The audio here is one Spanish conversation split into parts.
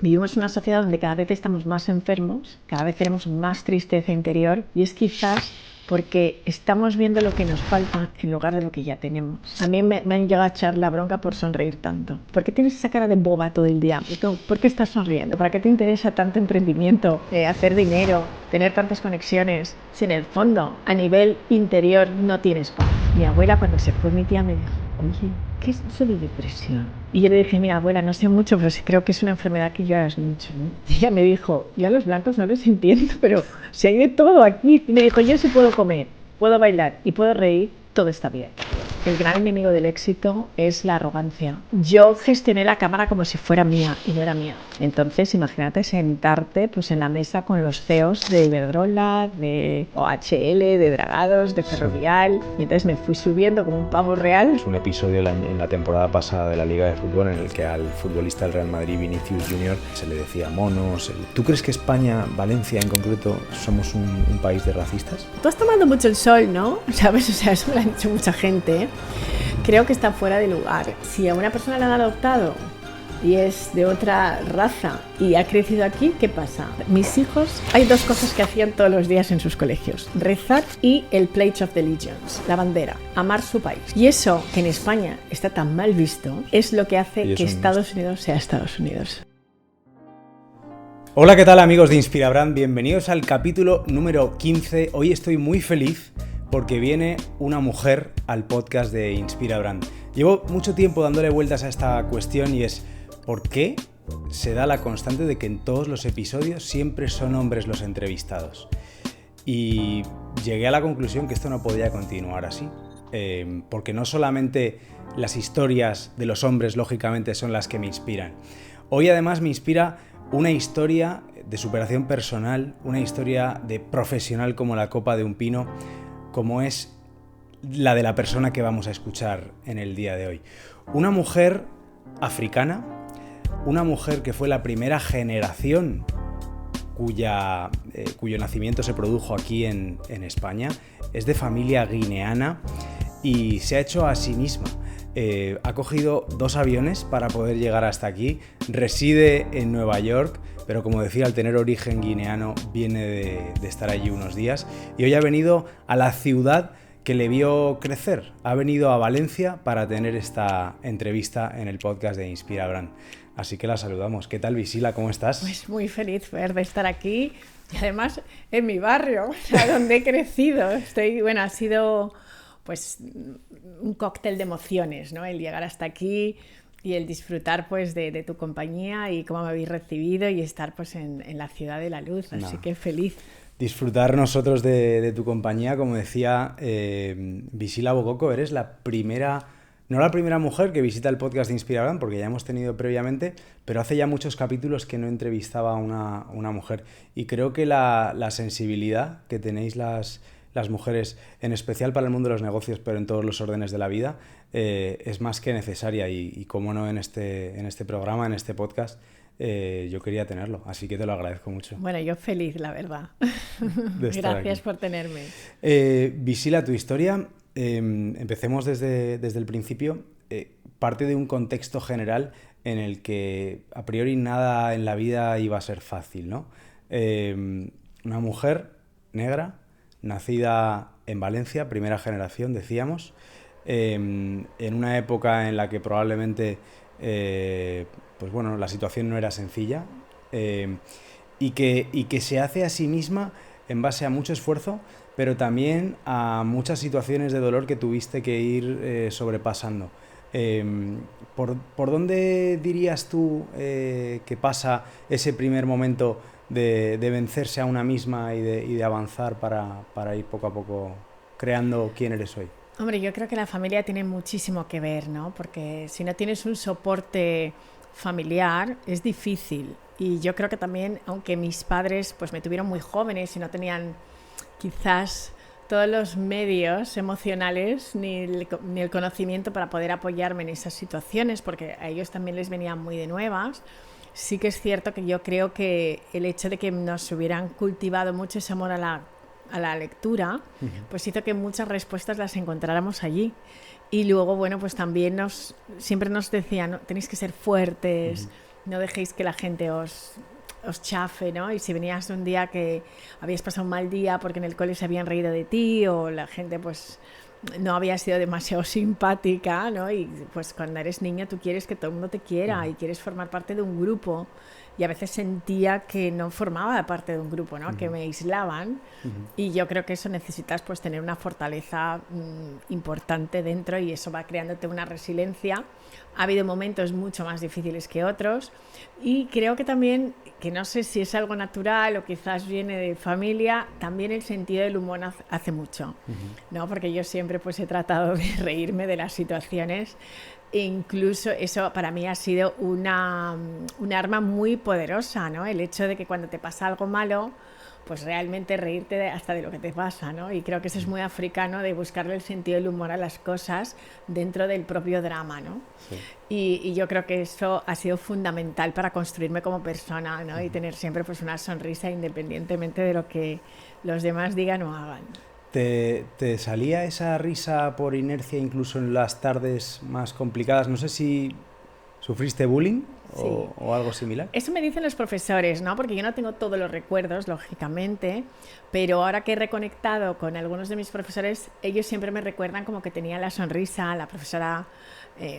Vivimos en una sociedad donde cada vez estamos más enfermos, cada vez tenemos más tristeza interior y es quizás porque estamos viendo lo que nos falta en lugar de lo que ya tenemos. A mí me han llegado a echar la bronca por sonreír tanto. ¿Por qué tienes esa cara de boba todo el día? ¿Por qué estás sonriendo? ¿Para qué te interesa tanto emprendimiento, hacer dinero, tener tantas conexiones? Si en el fondo, a nivel interior, no tienes paz. Mi abuela, cuando se fue, mi tía me dijo: oye, ¿qué es eso de depresión? Y yo le dije: mira, abuela, no sé mucho, pero sí creo que es una enfermedad que lloras mucho, ¿no? Y ella me dijo: yo a los blancos no les entiendo, pero si hay de todo aquí. Y me dijo: yo sí puedo comer, puedo bailar y puedo reír, todo está bien. El gran enemigo del éxito es la arrogancia. Yo gestioné la cámara como si fuera mía y no era mía. Entonces, imagínate sentarte pues en la mesa con los CEOs de Iberdrola, de OHL, de Dragados, de Ferrovial. Y entonces me fui subiendo como un pavo real. Es un episodio en la temporada pasada de la Liga de Fútbol en el que al futbolista del Real Madrid, Vinicius Junior, se le decía monos. ¿Tú crees que España, Valencia en concreto, somos un país de racistas? Tú has tomado mucho el sol, ¿no? ¿Sabes? O sea, eso me lo ha dicho mucha gente, ¿eh? Creo que está fuera de lugar. Si a una persona la han adoptado y es de otra raza y ha crecido aquí, ¿qué pasa? Mis hijos, hay dos cosas que hacían todos los días en sus colegios: rezar y el Pledge of Allegiance, la bandera, amar su país. Y eso, que en España está tan mal visto, es lo que hace que Estados Unidos sea Estados Unidos. Hola, ¿qué tal, amigos de Inspirabrand? Bienvenidos al capítulo número 15. Hoy estoy muy feliz porque viene una mujer al podcast de Inspirabrand. Llevo mucho tiempo dándole vueltas a esta cuestión y es: ¿por qué se da la constante de que en todos los episodios siempre son hombres los entrevistados? Y llegué a la conclusión que esto no podía continuar así, porque no solamente las historias de los hombres, lógicamente, son las que me inspiran. Hoy además me inspira una historia de superación personal, una historia de profesional como la copa de un pino, como es la de la persona que vamos a escuchar en el día de hoy. Una mujer africana, una mujer que fue la primera generación cuyo nacimiento se produjo aquí en España, es de familia guineana y se ha hecho a sí misma. Ha cogido 2 aviones para poder llegar hasta aquí, reside en Nueva York, pero como decía, al tener origen guineano viene de estar allí unos días y hoy ha venido a la ciudad que le vio crecer. Ha venido a Valencia para tener esta entrevista en el podcast de Inspirabrand. Así que la saludamos. ¿Qué tal, Visila? ¿Cómo estás? Pues muy feliz, Fer, de estar aquí y además en mi barrio, donde he crecido. Ha sido pues un cóctel de emociones, ¿no? El llegar hasta aquí y el disfrutar pues de tu compañía y cómo me habéis recibido y estar pues en la ciudad de la luz, así que feliz. Disfrutar nosotros de tu compañía, como decía Visila Bokoko, eres la primera, no la primera mujer que visita el podcast de Inspirabrand, porque ya hemos tenido previamente, pero hace ya muchos capítulos que no entrevistaba a una mujer. Y creo que la sensibilidad que tenéis las mujeres, en especial para el mundo de los negocios, pero en todos los órdenes de la vida, es más que necesaria y cómo no en este programa, en este podcast, yo quería tenerlo, así que te lo agradezco mucho. Bueno, yo feliz, la verdad. Gracias por tenerme. Visila, tu historia, empecemos desde el principio, parte de un contexto general en el que a priori nada en la vida iba a ser fácil, ¿no? Una mujer negra, nacida en Valencia, primera generación, decíamos, en una época en la que probablemente la situación no era sencilla, y que se hace a sí misma en base a mucho esfuerzo, pero también a muchas situaciones de dolor que tuviste que ir sobrepasando. ¿Por dónde dirías tú que pasa ese primer momento de vencerse a una misma y de avanzar para ir poco a poco creando quién eres hoy? Hombre, yo creo que la familia tiene muchísimo que ver, ¿no? Porque si no tienes un soporte familiar es difícil. Y yo creo que también, aunque mis padres pues me tuvieron muy jóvenes y no tenían quizás todos los medios emocionales ni el conocimiento para poder apoyarme en esas situaciones, porque a ellos también les venían muy de nuevas, sí que es cierto que yo creo que el hecho de que nos hubieran cultivado mucho ese amor a la lectura, pues hizo que muchas respuestas las encontráramos allí. Y luego, bueno, pues también siempre nos decían, ¿no? Tenéis que ser fuertes, no dejéis que la gente os chafe, ¿no? Y si venías un día que habías pasado un mal día porque en el cole se habían reído de ti o la gente pues no había sido demasiado simpática, ¿no? Y pues cuando eres niño tú quieres que todo el mundo te quiera y quieres formar parte de un grupo, y a veces sentía que no formaba parte de un grupo, ¿no? Que me aislaban, y yo creo que eso necesitas pues tener una fortaleza importante dentro, y eso va creándote una resiliencia. Ha habido momentos mucho más difíciles que otros, y creo que también, que no sé si es algo natural o quizás viene de familia, también el sentido del humor hace mucho, ¿no? Porque yo siempre pues he tratado de reírme de las situaciones, e incluso eso para mí ha sido una arma muy poderosa, ¿no? El hecho de que cuando te pasa algo malo, pues realmente reírte hasta de lo que te pasa, ¿no? Y creo que eso es muy africano, de buscarle el sentido del humor a las cosas dentro del propio drama, ¿no? Sí. Y yo creo que eso ha sido fundamental para construirme como persona, ¿no? Y tener siempre pues una sonrisa independientemente de lo que los demás digan o hagan. ¿Te salía esa risa por inercia incluso en las tardes más complicadas? No sé si sufriste bullying o algo similar. Eso me dicen los profesores, ¿no? Porque yo no tengo todos los recuerdos, lógicamente, pero ahora que he reconectado con algunos de mis profesores, ellos siempre me recuerdan como que tenía la sonrisa, la profesora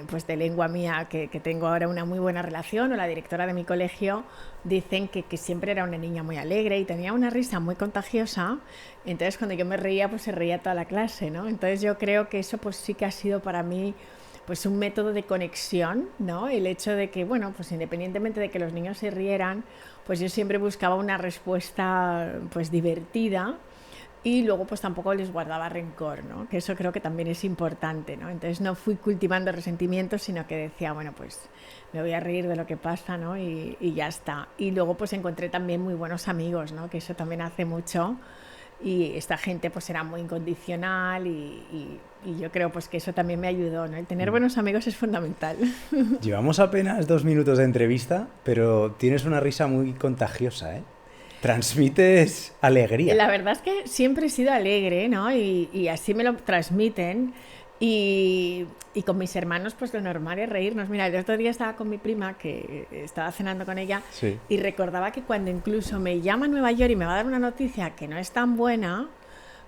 pues de lengua mía, que tengo ahora una muy buena relación, o la directora de mi colegio, dicen que siempre era una niña muy alegre y tenía una risa muy contagiosa. Entonces cuando yo me reía, pues se reía toda la clase, ¿no? Entonces yo creo que eso pues sí que ha sido para mí pues un método de conexión, ¿no? El hecho de que, bueno, pues independientemente de que los niños se rieran, pues yo siempre buscaba una respuesta pues divertida, y luego pues tampoco les guardaba rencor, ¿no? Que eso creo que también es importante, ¿no? Entonces no fui cultivando resentimientos, sino que decía, bueno, pues me voy a reír de lo que pasa, ¿no? Y ya está. Y luego pues encontré también muy buenos amigos, ¿no? Que eso también hace mucho. Y esta gente pues era muy incondicional, y yo creo pues que eso también me ayudó, ¿no? El tener buenos amigos es fundamental. Llevamos apenas 2 minutos de entrevista, pero tienes una risa muy contagiosa, ¿eh? Transmites alegría. La verdad es que siempre he sido alegre, ¿no? Y así me lo transmiten. Y con mis hermanos pues lo normal es reírnos. Mira, el otro día estaba con mi prima, que estaba cenando con ella, sí, y recordaba que cuando incluso me llama a Nueva York y me va a dar una noticia que no es tan buena,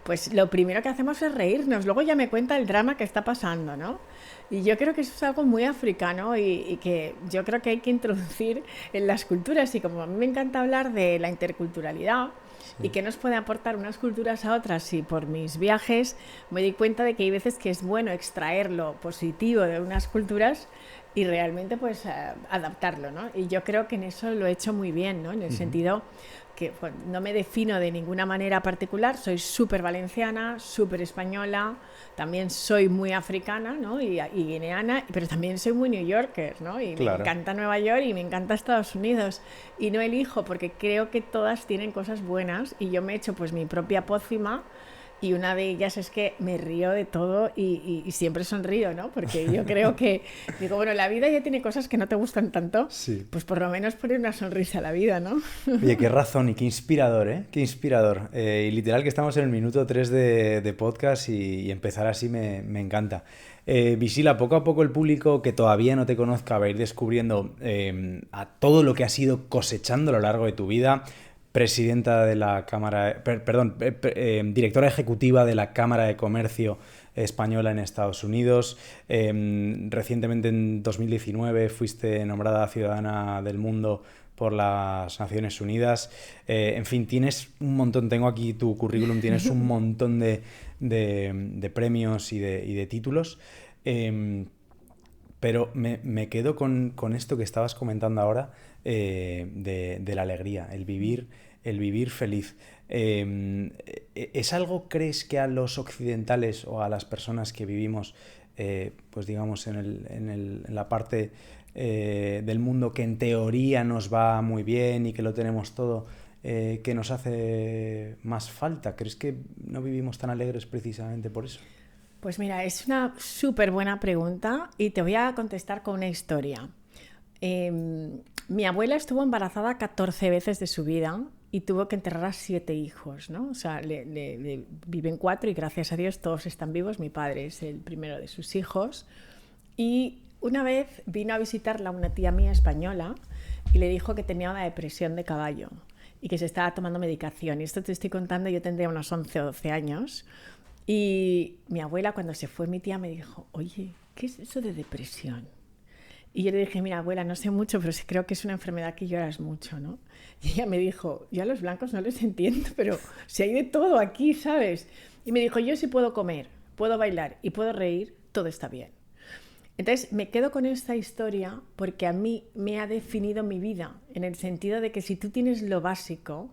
pues lo primero que hacemos es reírnos. Luego ya me cuenta el drama que está pasando, ¿no? Y yo creo que eso es algo muy africano, y que yo creo que hay que introducir en las culturas. Y como a mí me encanta hablar de la interculturalidad, y qué nos puede aportar unas culturas a otras, y por mis viajes me di cuenta de que hay veces que es bueno extraer lo positivo de unas culturas y realmente pues adaptarlo, ¿no? Y yo creo que en eso lo he hecho muy bien, ¿no? En el sentido que pues, no me defino de ninguna manera particular, soy súper valenciana, súper española, también soy muy africana, ¿no? y guineana, pero también soy muy New Yorker, ¿no? Y claro, me encanta Nueva York y me encanta Estados Unidos, y no elijo porque creo que todas tienen cosas buenas, y yo me he hecho pues mi propia pócima, y una de ellas es que me río de todo y siempre sonrío, ¿no? Porque yo creo que, digo, bueno, la vida ya tiene cosas que no te gustan tanto, sí, pues por lo menos poner una sonrisa a la vida, ¿no? Oye, qué razón y qué inspirador, ¿eh? Qué inspirador. Y literal que estamos en el minuto 3 de podcast, y empezar así me encanta. Visila, poco a poco el público que todavía no te conozca va a ir descubriendo a todo lo que has ido cosechando a lo largo de tu vida. Presidenta de la Cámara, directora ejecutiva de la Cámara de Comercio Española en Estados Unidos. Recientemente, en 2019, fuiste nombrada Ciudadana del Mundo por las Naciones Unidas. En fin, tienes un montón, tengo aquí tu currículum, tienes un montón de premios y de títulos. Pero me quedo con esto que estabas comentando ahora, de la alegría, el vivir feliz. ¿Es algo, crees, que a los occidentales o a las personas que vivimos, pues digamos, en la parte del mundo que en teoría nos va muy bien y que lo tenemos todo, que nos hace más falta? ¿Crees que no vivimos tan alegres precisamente por eso? Pues mira, es una súper buena pregunta, y te voy a contestar con una historia. Mi abuela estuvo embarazada 14 veces de su vida y tuvo que enterrar a 7 hijos, ¿no? O sea, viven 4 y gracias a Dios todos están vivos. Mi padre es el primero de sus hijos. Y una vez vino a visitarla una tía mía española y le dijo que tenía una depresión de caballo y que se estaba tomando medicación. Y esto te estoy contando, yo tendría unos 11 o 12 años. Y mi abuela, cuando se fue, mi tía me dijo, oye, ¿qué es eso de depresión? Y yo le dije, mira, abuela, no sé mucho, pero creo que es una enfermedad que lloras mucho, ¿no? Y ella me dijo, yo a los blancos no les entiendo, pero si hay de todo aquí, ¿sabes? Y me dijo, yo sí puedo comer, puedo bailar y puedo reír, todo está bien. Entonces me quedo con esta historia porque a mí me ha definido mi vida, en el sentido de que si tú tienes lo básico,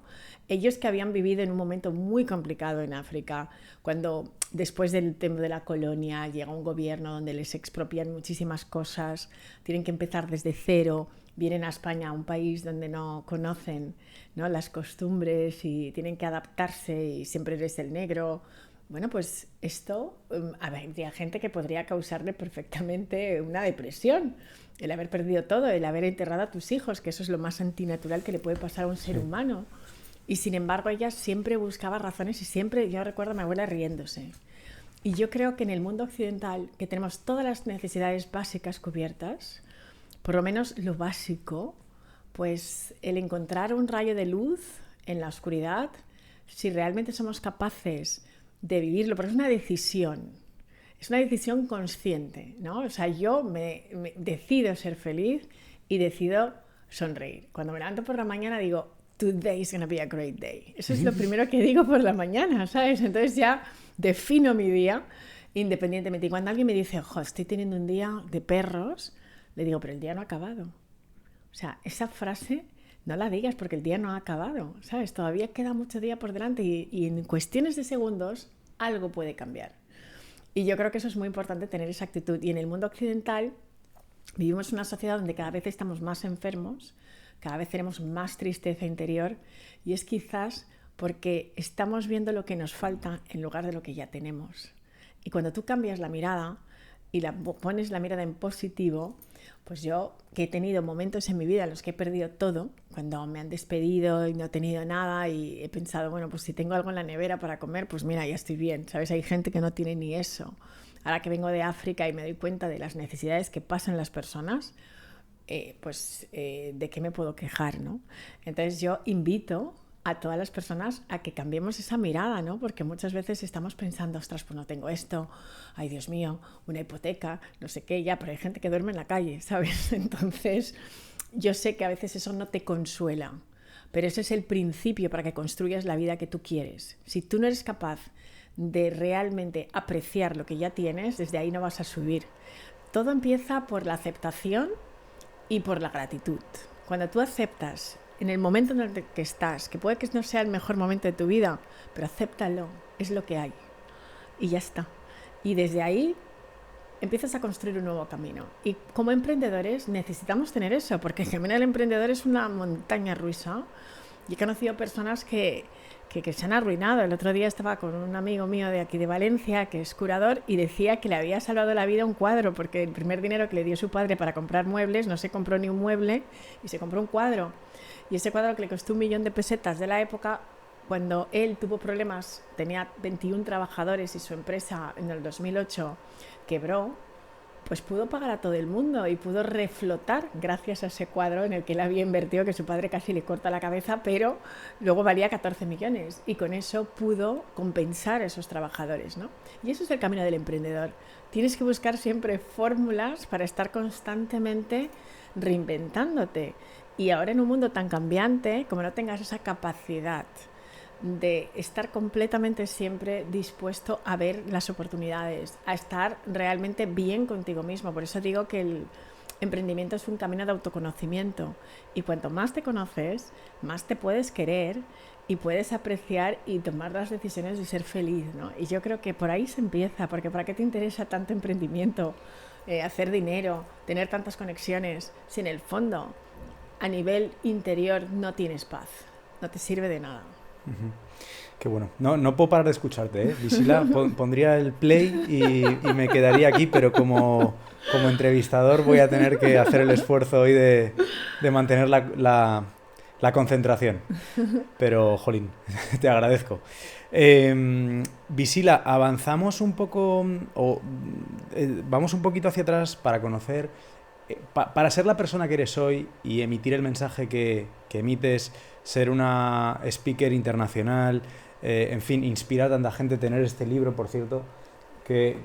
ellos que habían vivido en un momento muy complicado en África, cuando después del tema de la colonia llega un gobierno donde les expropian muchísimas cosas, tienen que empezar desde cero, vienen a España, a un país donde no conocen, ¿no?, las costumbres y tienen que adaptarse y siempre eres el negro. Bueno, pues esto habría gente que podría causarle perfectamente una depresión. El haber perdido todo, el haber enterrado a tus hijos, que eso es lo más antinatural que le puede pasar a un ser humano. Y sin embargo, ella siempre buscaba razones y siempre, yo recuerdo a mi abuela riéndose. Y yo creo que en el mundo occidental, que tenemos todas las necesidades básicas cubiertas, por lo menos lo básico, pues el encontrar un rayo de luz en la oscuridad, si realmente somos capaces de vivirlo, porque es una decisión consciente, ¿no? O sea, yo me decido ser feliz y decido sonreír. Cuando me levanto por la mañana digo, today is gonna be a great day. Eso es lo primero que digo por la mañana, ¿sabes? Entonces ya defino mi día independientemente. Y cuando alguien me dice, ojo, estoy teniendo un día de perros, le digo, pero el día no ha acabado. O sea, esa frase no la digas porque el día no ha acabado, ¿sabes? Todavía queda mucho día por delante y en cuestiones de segundos algo puede cambiar. Y yo creo que eso es muy importante, tener esa actitud. Y en el mundo occidental vivimos en una sociedad donde cada vez estamos más enfermos, cada vez tenemos más tristeza interior y es quizás porque estamos viendo lo que nos falta en lugar de lo que ya tenemos. Y cuando tú cambias la mirada y pones la mirada en positivo, pues yo, que he tenido momentos en mi vida en los que he perdido todo, cuando me han despedido y no he tenido nada y he pensado, bueno, pues si tengo algo en la nevera para comer, pues mira, ya estoy bien, ¿sabes? Hay gente que no tiene ni eso. Ahora que vengo de África y me doy cuenta de las necesidades que pasan las personas, ¿de qué me puedo quejar, no? Entonces yo invito a todas las personas a que cambiemos esa mirada, ¿no? Porque muchas veces estamos pensando, ostras, pues no tengo esto, ay Dios mío, una hipoteca, no sé qué, ya, pero hay gente que duerme en la calle, ¿sabes? Entonces, yo sé que a veces eso no te consuela, pero ese es el principio para que construyas la vida que tú quieres. Si tú no eres capaz de realmente apreciar lo que ya tienes, desde ahí no vas a subir. Todo empieza por la aceptación y por la gratitud. Cuando tú aceptas en el momento en el que estás, que puede que no sea el mejor momento de tu vida, pero acéptalo, es lo que hay y ya está. Y desde ahí empiezas a construir un nuevo camino. Y como emprendedores necesitamos tener eso, porque el emprendedor es una montaña rusa. Y he conocido personas que se han arruinado. El otro día estaba con un amigo mío de aquí de Valencia, que es curador, y decía que le había salvado la vida un cuadro, porque el primer dinero que le dio su padre para comprar muebles, no se compró ni un mueble y se compró un cuadro. Y ese cuadro, que le costó 1 millón de pesetas de la época, cuando él tuvo problemas, tenía 21 trabajadores y su empresa en el 2008 quebró, pues pudo pagar a todo el mundo y pudo reflotar gracias a ese cuadro en el que él había invertido, que su padre casi le corta la cabeza, pero luego valía 14 millones y con eso pudo compensar a esos trabajadores, ¿no? Y eso es el camino del emprendedor. Tienes que buscar siempre fórmulas para estar constantemente reinventándote. Y ahora en un mundo tan cambiante, como no tengas esa capacidad de estar completamente siempre dispuesto a ver las oportunidades, a estar realmente bien contigo mismo. Por eso digo que el emprendimiento es un camino de autoconocimiento y cuanto más te conoces, más te puedes querer y puedes apreciar y tomar las decisiones de ser feliz, ¿no? Y yo creo que por ahí se empieza, porque ¿para qué te interesa tanto emprendimiento, hacer dinero, tener tantas conexiones, si en el fondo a nivel interior no tienes paz? No te sirve de nada. Uh-huh. Qué bueno. No puedo parar de escucharte, ¿eh? Visila, pondría el play y me quedaría aquí, pero como entrevistador voy a tener que hacer el esfuerzo hoy de mantener la concentración. Pero, jolín, te agradezco. Visila, avanzamos un poco, vamos un poquito hacia atrás para conocer para ser la persona que eres hoy y emitir el mensaje que emites, ser una speaker internacional, en fin, inspirar a tanta gente, tener este libro, por cierto, que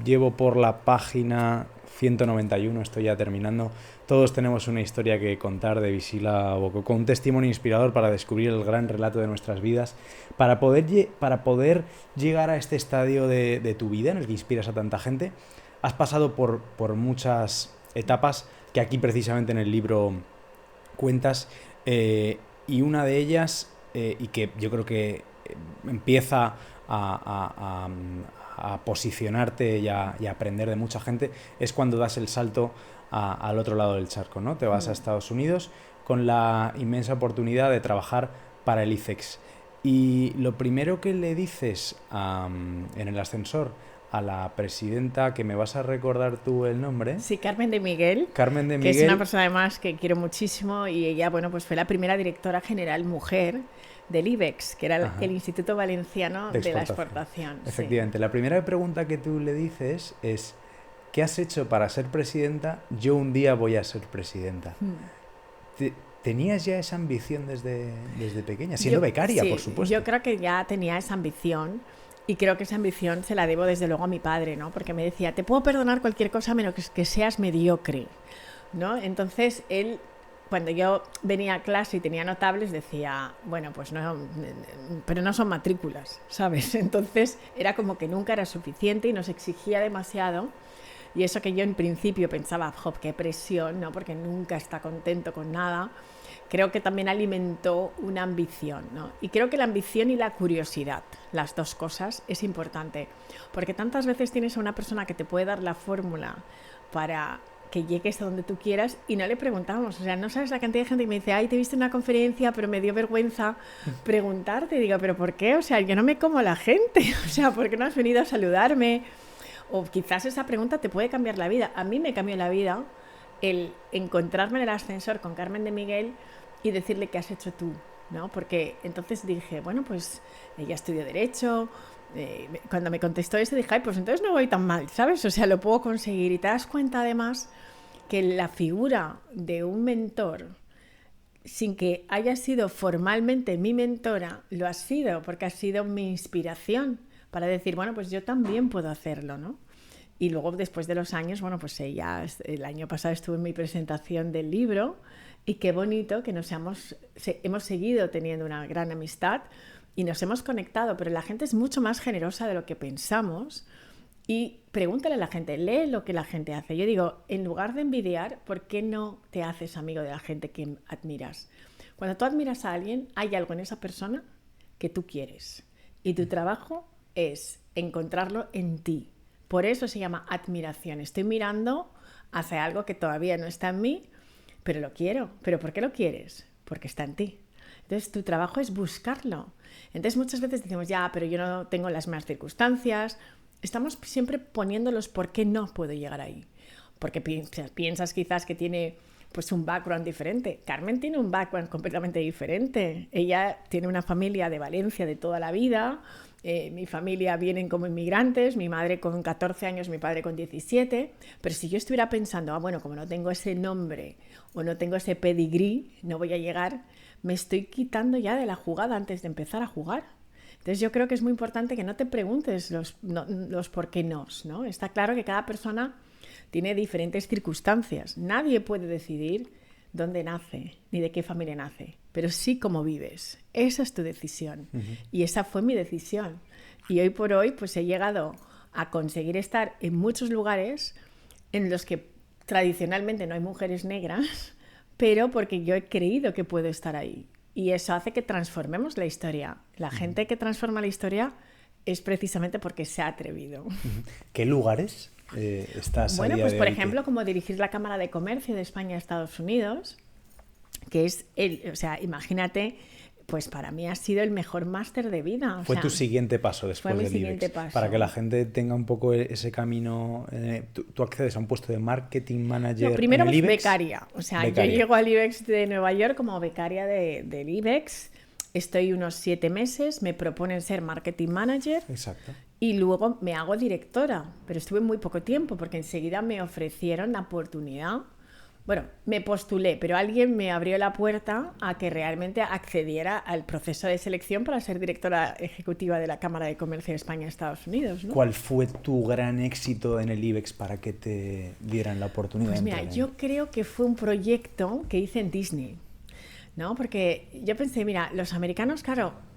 llevo por la página 191, estoy ya terminando. Todos tenemos una historia que contar de Visila Bokoko, un testimonio inspirador para descubrir el gran relato de nuestras vidas, para poder llegar a este estadio de tu vida en el que inspiras a tanta gente. Has pasado por muchas etapas que aquí precisamente en el libro cuentas, y una de ellas, y que yo creo que empieza a posicionarte y a aprender de mucha gente, es cuando das el salto al otro lado del charco, ¿no? Te vas a Estados Unidos con la inmensa oportunidad de trabajar para el ICEX. Y lo primero que le dices en el ascensor a la presidenta, que me vas a recordar tú el nombre. Sí, Carmen de Miguel. Carmen de que Miguel. Es una persona además que quiero muchísimo, y ella, bueno, pues fue la primera directora general mujer del IBEX, que era el Instituto Valenciano de la Exportación. Efectivamente. Sí. La primera pregunta que tú le dices es: ¿qué has hecho para ser presidenta? Yo un día voy a ser presidenta. ¿Tenías ya esa ambición desde pequeña? Siendo becaria, sí, por supuesto. Yo creo que ya tenía esa ambición, y creo que esa ambición se la debo desde luego a mi padre, ¿no? Porque me decía, te puedo perdonar cualquier cosa menos que seas mediocre, ¿no? Entonces él, cuando yo venía a clase y tenía notables, decía, bueno, pues no, pero no son matrículas, ¿sabes? Entonces era como que nunca era suficiente y nos exigía demasiado. Y eso que yo en principio pensaba, ¡joder, qué presión!, ¿no? Porque nunca está contento con nada. Creo que también alimentó una ambición, ¿no? Y creo que la ambición y la curiosidad, las dos cosas, es importante. Porque tantas veces tienes a una persona que te puede dar la fórmula para que llegues a donde tú quieras y no le preguntamos. O sea, no sabes la cantidad de gente que me dice, ay, te he visto en una conferencia, pero me dio vergüenza preguntarte. Y digo, ¿pero por qué? O sea, yo no me como a la gente. O sea, ¿por qué no has venido a saludarme? O quizás esa pregunta te puede cambiar la vida. A mí me cambió la vida el encontrarme en el ascensor con Carmen de Miguel y decirle qué has hecho tú, ¿no? Porque entonces dije, bueno, pues ella estudió Derecho. Cuando me contestó eso dije, ay, pues entonces no voy tan mal, ¿sabes? O sea, lo puedo conseguir. Y te das cuenta además que la figura de un mentor, sin que haya sido formalmente mi mentora, lo ha sido porque ha sido mi inspiración para decir, bueno, pues yo también puedo hacerlo, ¿no? Y luego, después de los años, bueno, pues ella, el año pasado estuvo en mi presentación del libro, y qué bonito que hemos seguido teniendo una gran amistad y nos hemos conectado, pero la gente es mucho más generosa de lo que pensamos. Y pregúntale a la gente, lee lo que la gente hace. Yo digo, en lugar de envidiar, ¿por qué no te haces amigo de la gente que admiras? Cuando tú admiras a alguien, hay algo en esa persona que tú quieres. Y tu trabajo es encontrarlo en ti. Por eso se llama admiración. Estoy mirando hacia algo que todavía no está en mí, pero lo quiero. ¿Pero por qué lo quieres? Porque está en ti. Entonces tu trabajo es buscarlo. Entonces muchas veces decimos, ya, pero yo no tengo las mismas circunstancias. Estamos siempre poniéndolos por qué no puedo llegar ahí. Porque piensas quizás que tiene pues un background diferente. Carmen tiene un background completamente diferente. Ella tiene una familia de Valencia de toda la vida. Mi familia vienen como inmigrantes, mi madre con 14 años, mi padre con 17. Pero si yo estuviera pensando, bueno, como no tengo ese nombre o no tengo ese pedigrí, no voy a llegar, me estoy quitando ya de la jugada antes de empezar a jugar. Entonces yo creo que es muy importante que no te preguntes los por qué no, ¿no? Está claro que cada persona tiene diferentes circunstancias. Nadie puede decidir dónde nace ni de qué familia nace, pero sí cómo vives. Esa es tu decisión. Y esa fue mi decisión. Y hoy por hoy pues he llegado a conseguir estar en muchos lugares en los que tradicionalmente no hay mujeres negras, pero porque yo he creído que puedo estar ahí. Y eso hace que transformemos la historia. La gente que transforma la historia es precisamente porque se ha atrevido. ¿Qué lugares estás Bueno, a día pues de por hoy? ejemplo, como dirigir la Cámara de Comercio de España a Estados Unidos, que es o sea, imagínate, pues para mí ha sido el mejor máster de vida. Fue tu siguiente paso después del IBEX. Para que la gente tenga un poco ese camino. ¿Tú accedes a un puesto de marketing manager? No, primero en el IBEX? becaria. O sea, becaria. Yo llego al IBEX de Nueva York como becaria del IBEX. Estoy unos 7 meses, me proponen ser marketing manager. Exacto. Y luego me hago directora, pero estuve muy poco tiempo porque enseguida me ofrecieron la oportunidad. Bueno, me postulé, pero alguien me abrió la puerta a que realmente accediera al proceso de selección para ser directora ejecutiva de la Cámara de Comercio de España y Estados Unidos, ¿no? ¿Cuál fue tu gran éxito en el IBEX para que te dieran la oportunidad? Pues mira, yo creo que fue un proyecto que hice en Disney, ¿no? Porque yo pensé, mira, los americanos, claro,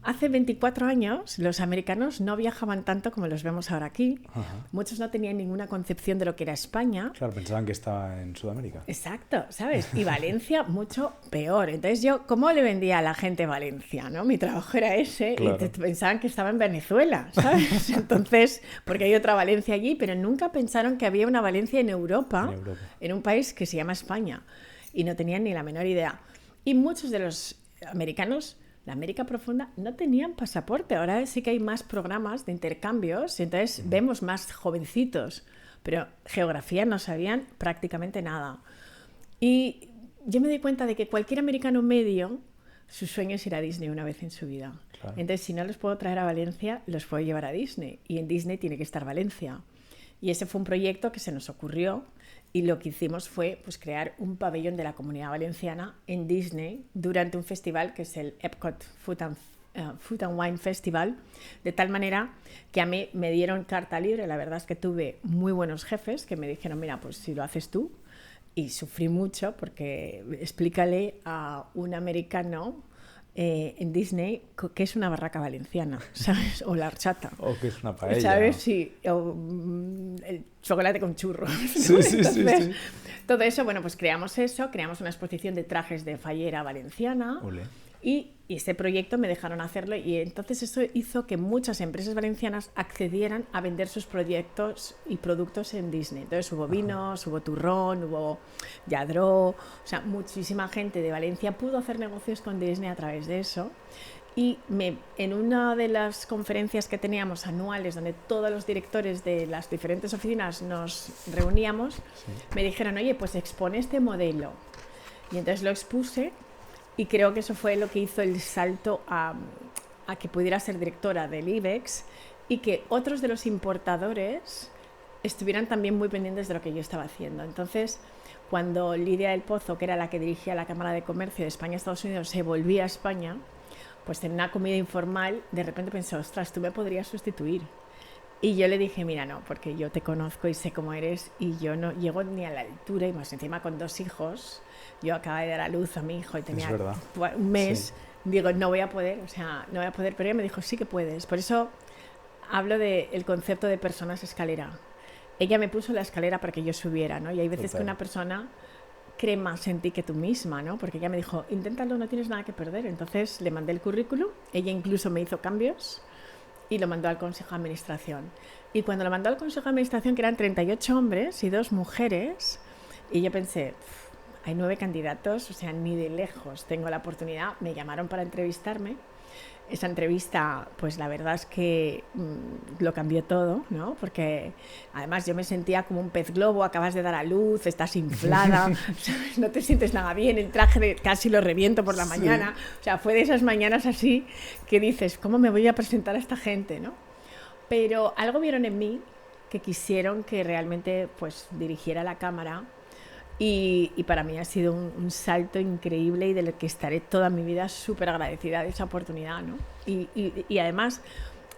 hace 24 años los americanos no viajaban tanto como los vemos ahora aquí. Ajá. Muchos no tenían ninguna concepción de lo que era España. Claro, pensaban que estaba en Sudamérica. Exacto, ¿sabes? Y Valencia mucho peor. Entonces yo, ¿cómo le vendía a la gente Valencia, no? Mi trabajo era ese, claro. Y pensaban que estaba en Venezuela, ¿sabes? Entonces, porque hay otra Valencia allí, pero nunca pensaron que había una Valencia en Europa, en un país que se llama España. Y no tenían ni la menor idea. Y muchos de los americanos, la América Profunda, no tenían pasaporte. Ahora sí que hay más programas de intercambios, entonces vemos más jovencitos, pero geografía no sabían prácticamente nada. Y yo me di cuenta de que cualquier americano medio, su sueño es ir a Disney una vez en su vida. Claro. Entonces, si no los puedo traer a Valencia, los puedo llevar a Disney. Y en Disney tiene que estar Valencia. Y ese fue un proyecto que se nos ocurrió. Y lo que hicimos fue pues, crear un pabellón de la Comunidad Valenciana en Disney durante un festival que es el Epcot Food and Wine Festival, de tal manera que a mí me dieron carta libre. La verdad es que tuve muy buenos jefes que me dijeron, mira, pues si lo haces tú. Y sufrí mucho porque explícale a un americano en Disney que es una barraca valenciana, ¿sabes? O la horchata. O que es una paella. ¿Sabes? Sí. O el chocolate con churros. Sí, sí, Entonces, sí. todo eso, bueno, pues creamos una exposición de trajes de fallera valenciana. Olé. Y este proyecto me dejaron hacerlo y entonces eso hizo que muchas empresas valencianas accedieran a vender sus proyectos y productos en Disney. Entonces hubo vinos, hubo turrón, hubo lladró, o sea, muchísima gente de Valencia pudo hacer negocios con Disney a través de eso. Y en una de las conferencias que teníamos anuales, donde todos los directores de las diferentes oficinas nos reuníamos, me dijeron, oye, pues expone este modelo. Y entonces lo expuse. Y creo que eso fue lo que hizo el salto a que pudiera ser directora del IBEX y que otros de los importadores estuvieran también muy pendientes de lo que yo estaba haciendo. Entonces, cuando Lidia del Pozo, que era la que dirigía la Cámara de Comercio de España y Estados Unidos, se volvía a España, pues en una comida informal, de repente pensé, ostras, tú me podrías sustituir. Y yo le dije, mira, no, porque yo te conozco y sé cómo eres y yo no llego ni a la altura, y más encima con 2 hijos. Yo acababa de dar a luz a mi hijo y tenía un mes. Sí. Digo, no voy a poder, pero ella me dijo, sí que puedes. Por eso hablo del concepto de personas escalera. Ella me puso la escalera para que yo subiera, ¿no? Y hay veces que una persona cree más en ti que tú misma, ¿no? Porque ella me dijo, inténtalo, no tienes nada que perder. Entonces le mandé el currículum, ella incluso me hizo cambios y lo mandó al Consejo de Administración. Y cuando lo mandó al Consejo de Administración, que eran 38 hombres y 2 mujeres, y yo pensé, hay 9 candidatos, o sea, ni de lejos tengo la oportunidad. Me llamaron para entrevistarme. Esa entrevista, pues la verdad es que lo cambió todo, ¿no? Porque además yo me sentía como un pez globo, acabas de dar a luz, estás inflada, ¿sabes? No te sientes nada bien, el traje casi lo reviento por la mañana. O sea, fue de esas mañanas así que dices, ¿cómo me voy a presentar a esta gente, no? Pero algo vieron en mí que quisieron que realmente pues dirigiera la cámara. Y para mí ha sido un salto increíble y del que estaré toda mi vida súper agradecida de esa oportunidad, ¿no? Y además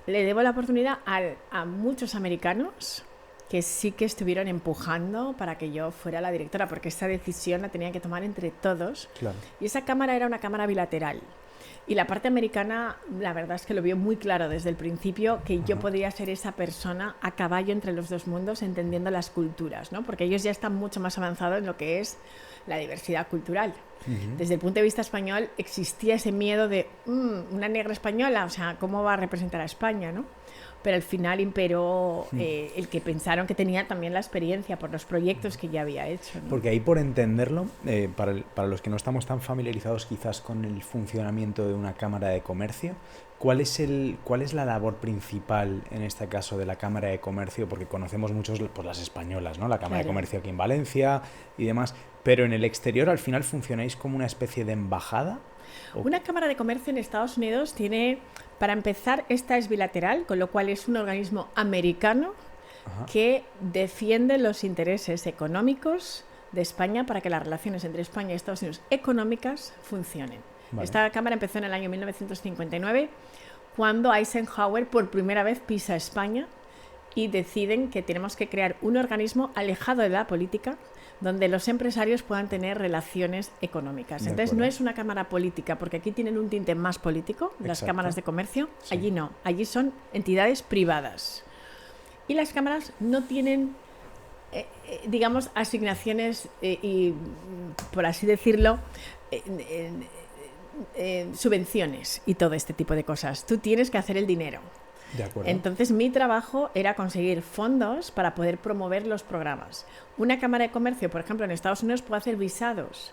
le debo la oportunidad a muchos americanos que sí que estuvieron empujando para que yo fuera la directora, porque esta decisión la tenía que tomar entre todos. Claro. Y esa cámara era una cámara bilateral. Y la parte americana, la verdad es que lo vio muy claro desde el principio, que yo podría ser esa persona a caballo entre los 2 mundos, entendiendo las culturas, ¿no? Porque ellos ya están mucho más avanzados en lo que es la diversidad cultural. Desde el punto de vista español existía ese miedo de una negra española, o sea, ¿cómo va a representar a España, no? Pero al final imperó el que pensaron que tenía también la experiencia por los proyectos que ya había hecho, ¿no? Porque ahí, por entenderlo, para los que no estamos tan familiarizados quizás con el funcionamiento de una cámara de comercio, ¿cuál es la labor principal en este caso de la Cámara de Comercio? Porque conocemos muchos pues, las españolas, ¿no? La Cámara de Comercio aquí en Valencia y demás, pero en el exterior al final funcionáis como una especie de embajada. Una cámara de comercio en Estados Unidos tiene, para empezar, esta es bilateral, con lo cual es un organismo americano que defiende los intereses económicos de España para que las relaciones entre España y Estados Unidos económicas funcionen. Vale. Esta cámara empezó en el año 1959, cuando Eisenhower por primera vez pisa España y deciden que tenemos que crear un organismo alejado de la política donde los empresarios puedan tener relaciones económicas. Entonces no es una cámara política, porque aquí tienen un tinte más político, las cámaras de comercio. Sí. Allí no, allí son entidades privadas. Y las cámaras no tienen, digamos, asignaciones y, por así decirlo, subvenciones y todo este tipo de cosas. Tú tienes que hacer el dinero. De acuerdo. Entonces mi trabajo era conseguir fondos para poder promover los programas. Una cámara de comercio, por ejemplo, en Estados Unidos puede hacer visados.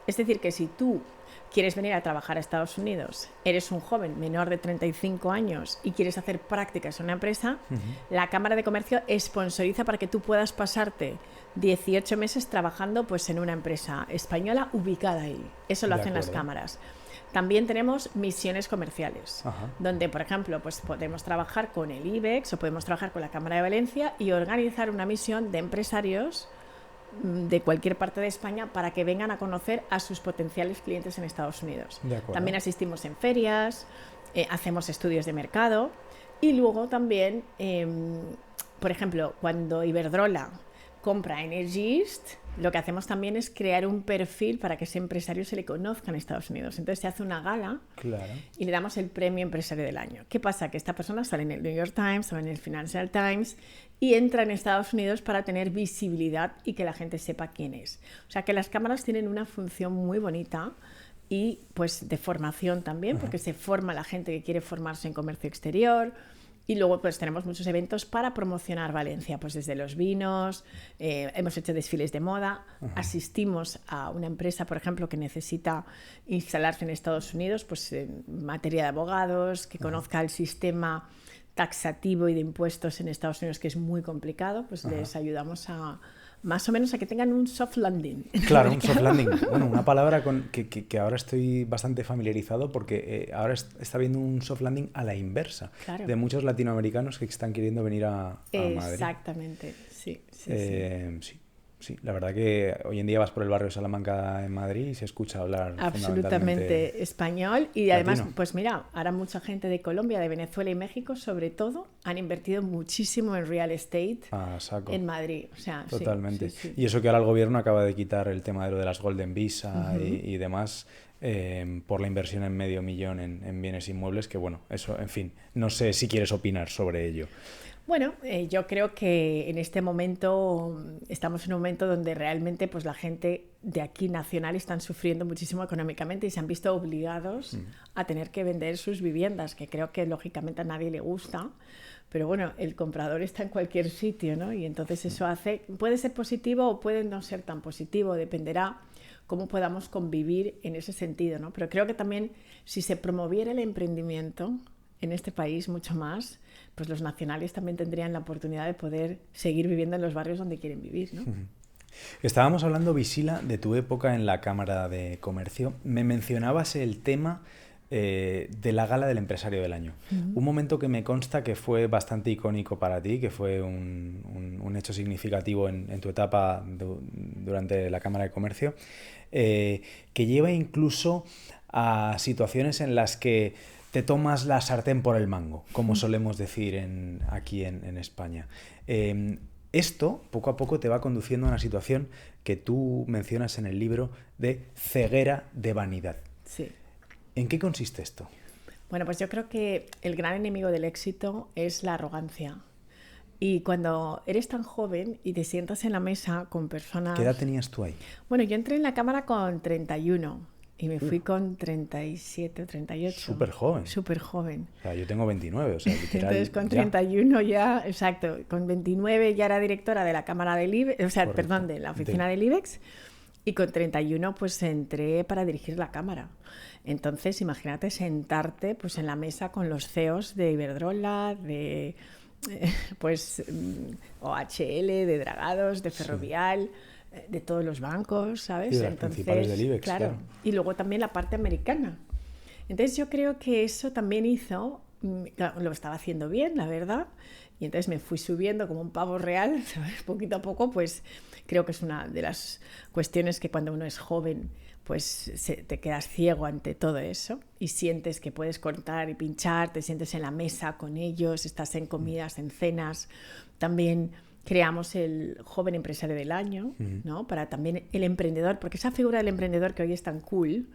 Es decir, que si tú quieres venir a trabajar a Estados Unidos, eres un joven menor de 35 años y quieres hacer prácticas en una empresa, la cámara de comercio sponsoriza para que tú puedas pasarte 18 meses trabajando pues, en una empresa española ubicada ahí. Eso lo hacen las cámaras. También tenemos misiones comerciales, donde, por ejemplo, pues podemos trabajar con el IBEX o podemos trabajar con la Cámara de Valencia y organizar una misión de empresarios de cualquier parte de España para que vengan a conocer a sus potenciales clientes en Estados Unidos. También asistimos en ferias, hacemos estudios de mercado y luego también, por ejemplo, cuando Iberdrola compra Energy East, lo que hacemos también es crear un perfil para que ese empresario se le conozca en Estados Unidos. Entonces se hace una gala y le damos el premio empresario del año. ¿Qué pasa? Que esta persona sale en el New York Times o en el Financial Times y entra en Estados Unidos para tener visibilidad y que la gente sepa quién es. O sea que las cámaras tienen una función muy bonita y pues de formación también, porque se forma la gente que quiere formarse en comercio exterior. Y luego pues tenemos muchos eventos para promocionar Valencia, pues desde los vinos, hemos hecho desfiles de moda, asistimos a una empresa, por ejemplo, que necesita instalarse en Estados Unidos, pues en materia de abogados, que conozca el sistema taxativo y de impuestos en Estados Unidos, que es muy complicado, pues les ayudamos a más o menos a que tengan un soft landing. Claro, un soft landing. Bueno, una palabra con que ahora estoy bastante familiarizado porque ahora está habiendo un soft landing a la inversa de muchos latinoamericanos que están queriendo venir a Madrid. Exactamente, sí. Sí, la verdad que hoy en día vas por el barrio de Salamanca en Madrid y se escucha hablar absolutamente español y además, pues mira, ahora mucha gente de Colombia, de Venezuela y México, sobre todo, han invertido muchísimo en real estate en Madrid. O sea, totalmente. Y eso que ahora el gobierno acaba de quitar el tema de lo de las Golden Visa y demás por la inversión en $500,000 en bienes inmuebles, que bueno, eso, en fin, no sé si quieres opinar sobre ello. Bueno, yo creo que en este momento estamos en un momento donde realmente pues la gente de aquí nacional están sufriendo muchísimo económicamente y se han visto obligados a tener que vender sus viviendas, que creo que lógicamente a nadie le gusta, pero bueno, el comprador está en cualquier sitio, ¿no? Y entonces eso puede ser positivo o puede no ser tan positivo, dependerá cómo podamos convivir en ese sentido, ¿no? Pero creo que también si se promoviera el emprendimiento en este país mucho más, pues los nacionales también tendrían la oportunidad de poder seguir viviendo en los barrios donde quieren vivir, ¿no? Estábamos hablando, Visila, de tu época en la Cámara de Comercio. Me mencionabas el tema de la Gala del Empresario del Año. Un momento que me consta que fue bastante icónico para ti, que fue un hecho significativo en tu etapa durante la Cámara de Comercio, que lleva incluso a situaciones en las que te tomas la sartén por el mango, como solemos decir aquí en España. Esto, poco a poco, te va conduciendo a una situación que tú mencionas en el libro de ceguera de vanidad. Sí. ¿En qué consiste esto? Bueno, pues yo creo que el gran enemigo del éxito es la arrogancia. Y cuando eres tan joven y te sientas en la mesa con personas... ¿Qué edad tenías tú ahí? Bueno, yo entré en la Cámara con 31. Y me fui con 37 o 38. Súper joven. Súper joven. O sea, yo tengo 29, o sea, literal. Entonces con 31 ya, exacto, con 29 ya era directora de la Cámara del IBEX, o sea, correcto, perdón, de la oficina del IBEX, y con 31 pues entré para dirigir la Cámara. Entonces, imagínate sentarte pues en la mesa con los CEOs de Iberdrola, de pues OHL, de Dragados, de Ferrovial... de todos los bancos, ¿sabes? Y de las principales del IBEX, claro. Y luego también la parte americana. Entonces yo creo que eso también hizo, claro, lo estaba haciendo bien, la verdad, y entonces me fui subiendo como un pavo real, ¿sabes? Poquito a poco, pues creo que es una de las cuestiones que cuando uno es joven, pues te quedas ciego ante todo eso y sientes que puedes cortar y pinchar, te sientes en la mesa con ellos, estás en comidas, en cenas. También creamos el joven empresario del año, ¿no? Para también el emprendedor, porque esa figura del emprendedor que hoy es tan cool,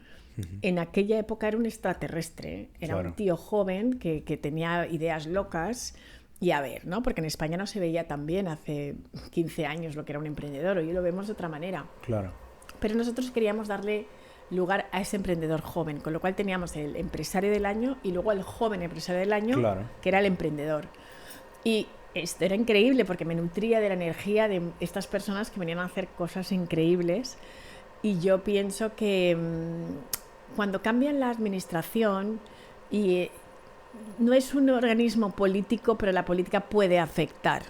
en aquella época era un extraterrestre, era un tío joven que tenía ideas locas. Y a ver, ¿no? Porque en España no se veía tan bien hace 15 años lo que era un emprendedor, hoy lo vemos de otra manera. Claro. Pero nosotros queríamos darle lugar a ese emprendedor joven, con lo cual teníamos el empresario del año y luego el joven empresario del año, que era el emprendedor. Y esto era increíble porque me nutría de la energía de estas personas que venían a hacer cosas increíbles. Y yo pienso que cuando cambian la administración y no es un organismo político, pero la política puede afectar.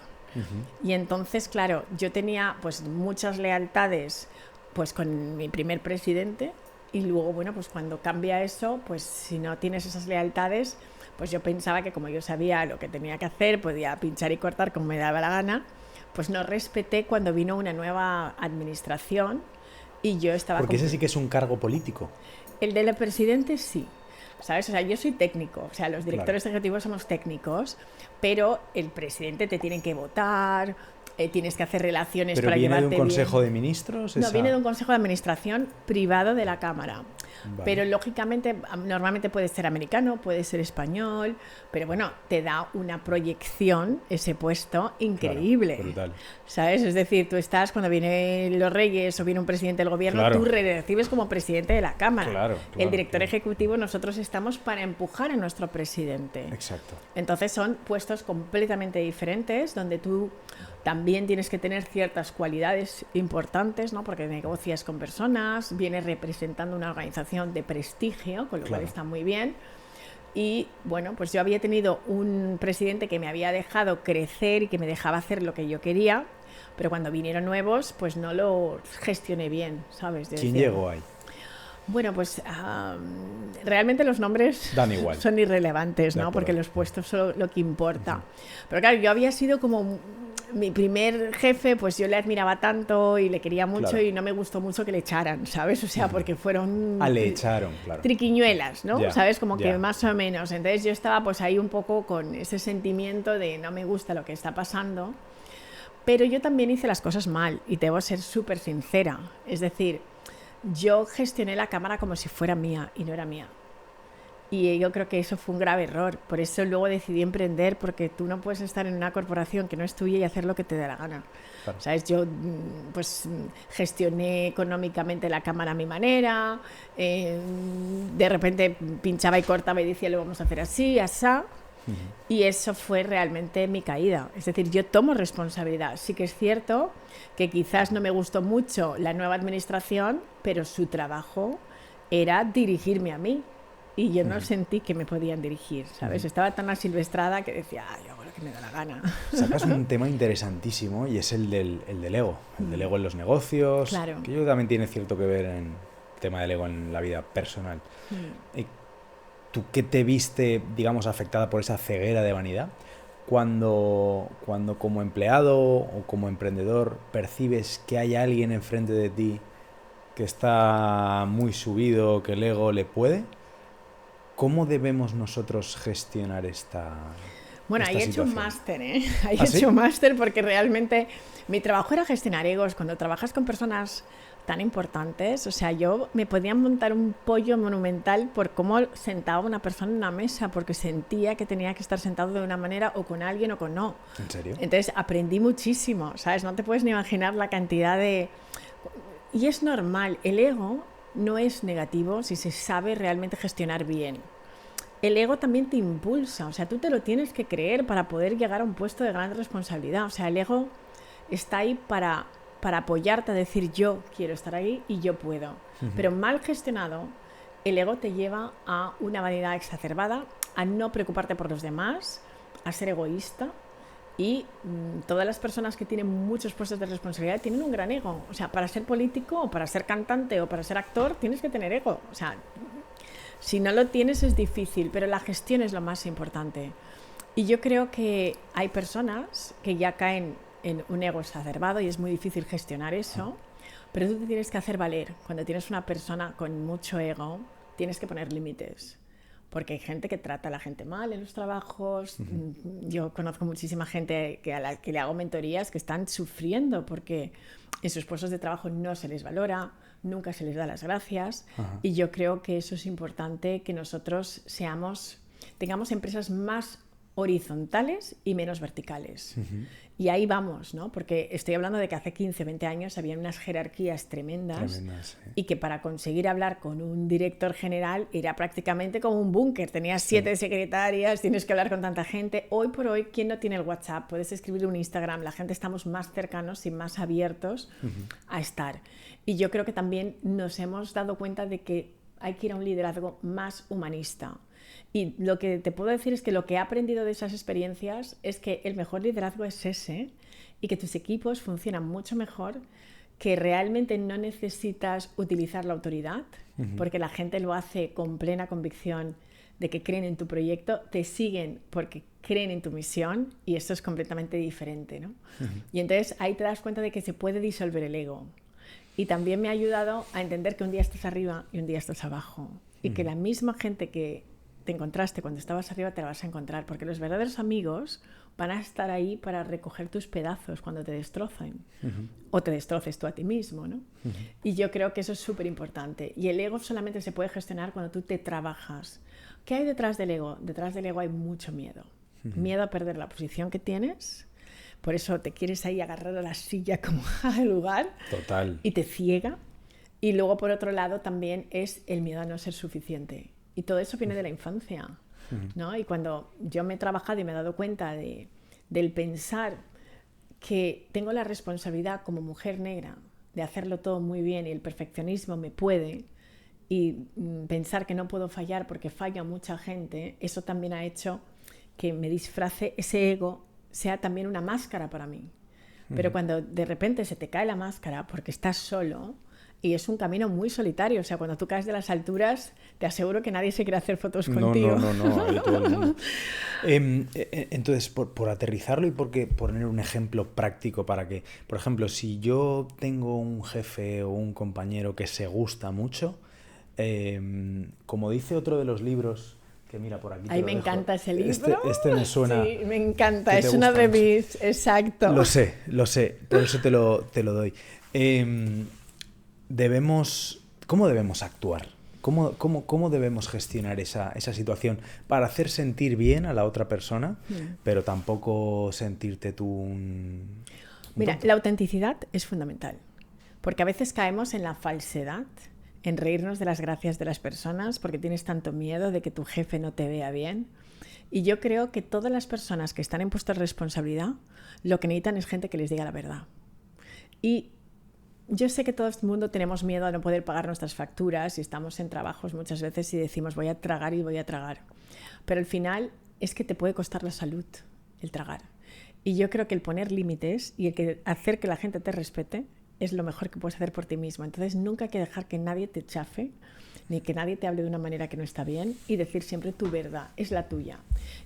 Y entonces, claro, yo tenía pues muchas lealtades pues con mi primer presidente y luego, bueno, pues cuando cambia eso, pues si no tienes esas lealtades, pues yo pensaba que como yo sabía lo que tenía que hacer, podía pinchar y cortar como me daba la gana, pues no respeté cuando vino una nueva administración y yo estaba... Porque ese sí que es un cargo político. El del presidente sí. ¿Sabes? O sea, yo soy técnico, o sea, los directores ejecutivos somos técnicos, pero el presidente te tiene que votar, tienes que hacer relaciones ¿Pero para llevarte bien. ¿Viene de un consejo de ministros? No, viene de un consejo de administración privado de la Cámara. Vale. Pero lógicamente, normalmente puede ser americano, puede ser español, pero bueno, te da una proyección ese puesto increíble. Claro, brutal. ¿Sabes? Es decir, tú estás, cuando vienen los reyes o viene un presidente del gobierno, tú recibes como presidente de la Cámara. El director ejecutivo, nosotros estamos para empujar a nuestro presidente. Exacto. Entonces son puestos completamente diferentes, donde tú también tienes que tener ciertas cualidades importantes, ¿no? Porque negocias con personas, vienes representando una organización de prestigio, con lo cual está muy bien. Y bueno, pues yo había tenido un presidente que me había dejado crecer y que me dejaba hacer lo que yo quería, pero cuando vinieron nuevos, pues no lo gestioné bien, ¿sabes? ¿Quién llegó ahí? Bueno, pues realmente los nombres dan igual, son irrelevantes, ¿no? Porque los puestos son lo que importa. Pero claro, yo había sido como mi primer jefe, pues yo le admiraba tanto y le quería mucho y no me gustó mucho que le echaran, ¿sabes? O sea, porque fueron... le echaron, triquiñuelas, ¿no? ¿Sabes? Como que más o menos. Entonces yo estaba pues ahí un poco con ese sentimiento de no me gusta lo que está pasando, pero yo también hice las cosas mal y debo ser súper sincera. Es decir, yo gestioné la Cámara como si fuera mía y no era mía. Y yo creo que eso fue un grave error. Por eso luego decidí emprender, porque tú no puedes estar en una corporación que no es tuya y hacer lo que te dé la gana. Claro. ¿Sabes? Yo pues gestioné económicamente la Cámara a mi manera, de repente pinchaba y cortaba y decía lo vamos a hacer así, asá. Y eso fue realmente mi caída. Es decir, yo tomo responsabilidad. Sí que es cierto que quizás no me gustó mucho la nueva administración, pero su trabajo era dirigirme a mí. Y yo no sentí que me podían dirigir, ¿sabes? Estaba tan asilvestrada que decía, yo hago lo que me da la gana. Sacas un tema interesantísimo y es el del ego. El del ego en los negocios. Claro. Que yo creo que también tiene cierto que ver en el tema del ego en la vida personal. ¿Tú qué te viste, digamos, afectada por esa ceguera de vanidad? Cuando como empleado o como emprendedor percibes que hay alguien enfrente de ti que está muy subido, que el ego le puede, ¿cómo debemos nosotros gestionar esta Bueno, ahí he hecho un máster, ¿eh? Ahí he hecho un máster porque realmente mi trabajo era gestionar egos. Cuando trabajas con personas tan importantes, o sea, yo me podía montar un pollo monumental por cómo sentaba una persona en una mesa, porque sentía que tenía que estar sentado de una manera o con alguien o con no. ¿En serio? Entonces aprendí muchísimo, ¿sabes? No te puedes ni imaginar la cantidad de... Y es normal, el ego no es negativo si se sabe realmente gestionar bien. El ego también te impulsa, o sea, tú te lo tienes que creer para poder llegar a un puesto de gran responsabilidad. O sea, el ego está ahí para apoyarte a decir yo quiero estar ahí y yo puedo. Pero mal gestionado, el ego te lleva a una vanidad exacerbada, a no preocuparte por los demás, a ser egoísta Y todas las personas que tienen muchos puestos de responsabilidad tienen un gran ego. O sea, para ser político o para ser cantante o para ser actor tienes que tener ego. O sea, si no lo tienes es difícil, pero la gestión es lo más importante. Y yo creo que hay personas que ya caen en un ego exacerbado y es muy difícil gestionar eso, pero tú te tienes que hacer valer. Cuando tienes una persona con mucho ego, tienes que poner límites. Porque hay gente que trata a la gente mal en los trabajos. Yo conozco muchísima gente a la que le hago mentorías que están sufriendo porque en sus puestos de trabajo no se les valora, nunca se les da las gracias. Y yo creo que eso es importante, que nosotros tengamos empresas más horizontales y menos verticales. Y ahí vamos, ¿no? Porque estoy hablando de que hace 15, 20 años había unas jerarquías tremendas sí. Y que para conseguir hablar con un director general era prácticamente como un búnker. Tenías 7 secretarias, tienes que hablar con tanta gente. Hoy por hoy, ¿quién no tiene el WhatsApp? Puedes escribir un Instagram. La gente estamos más cercanos y más abiertos a estar. Y yo creo que también nos hemos dado cuenta de que hay que ir a un liderazgo más humanista. Y lo que te puedo decir es que lo que he aprendido de esas experiencias es que el mejor liderazgo es ese y que tus equipos funcionan mucho mejor, que realmente no necesitas utilizar la autoridad, porque la gente lo hace con plena convicción de que creen en tu proyecto, te siguen porque creen en tu misión y esto es completamente diferente, ¿no? Y entonces ahí te das cuenta de que se puede disolver el ego. Y también me ha ayudado a entender que un día estás arriba y un día estás abajo. Y que la misma gente que te encontraste cuando estabas arriba te la vas a encontrar, porque los verdaderos amigos van a estar ahí para recoger tus pedazos cuando te destrocen o te destroces tú a ti mismo, ¿no? Y yo creo que eso es súper importante y el ego solamente se puede gestionar cuando tú te trabajas. ¿Qué hay detrás del ego? Detrás del ego hay mucho miedo, miedo a perder la posición que tienes, por eso te quieres ahí agarrar a la silla como al lugar. Total. Y te ciega. Y luego por otro lado también es el miedo a no ser suficiente. Y todo eso viene de la infancia, ¿no? Y cuando yo me he trabajado y me he dado cuenta del pensar que tengo la responsabilidad como mujer negra de hacerlo todo muy bien y el perfeccionismo me puede, y pensar que no puedo fallar porque falla mucha gente, eso también ha hecho que me disfrace ese ego, sea también una máscara para mí. Pero cuando de repente se te cae la máscara porque estás solo, y es un camino muy solitario, o sea, cuando tú caes de las alturas, te aseguro que nadie se quiere hacer fotos contigo. No, ahí todo el mundo. Entonces, por aterrizarlo y por poner un ejemplo práctico para que, por ejemplo, si yo tengo un jefe o un compañero que se gusta mucho, como dice otro de los libros, que mira, por aquí Ay, me encanta ese libro. Este me suena. Sí, me encanta, es una de mis... Exacto. Lo sé, por eso te lo doy. ¿Cómo debemos actuar? ¿Cómo debemos gestionar esa situación para hacer sentir bien a la otra persona, pero tampoco sentirte tú un Mira, tonto? la autenticidad es fundamental, porque a veces caemos en la falsedad, en reírnos de las gracias de las personas, porque tienes tanto miedo de que tu jefe no te vea bien. Y yo creo que todas las personas que están en puestos de responsabilidad, lo que necesitan es gente que les diga la verdad. Y yo sé que todo el mundo tenemos miedo a no poder pagar nuestras facturas y estamos en trabajos muchas veces y decimos voy a tragar y voy a tragar. Pero al final es que te puede costar la salud el tragar. Y yo creo que el poner límites y hacer que la gente te respete es lo mejor que puedes hacer por ti mismo. Entonces nunca hay que dejar que nadie te chafe, ni que nadie te hable de una manera que no está bien, y decir siempre tu verdad, es la tuya.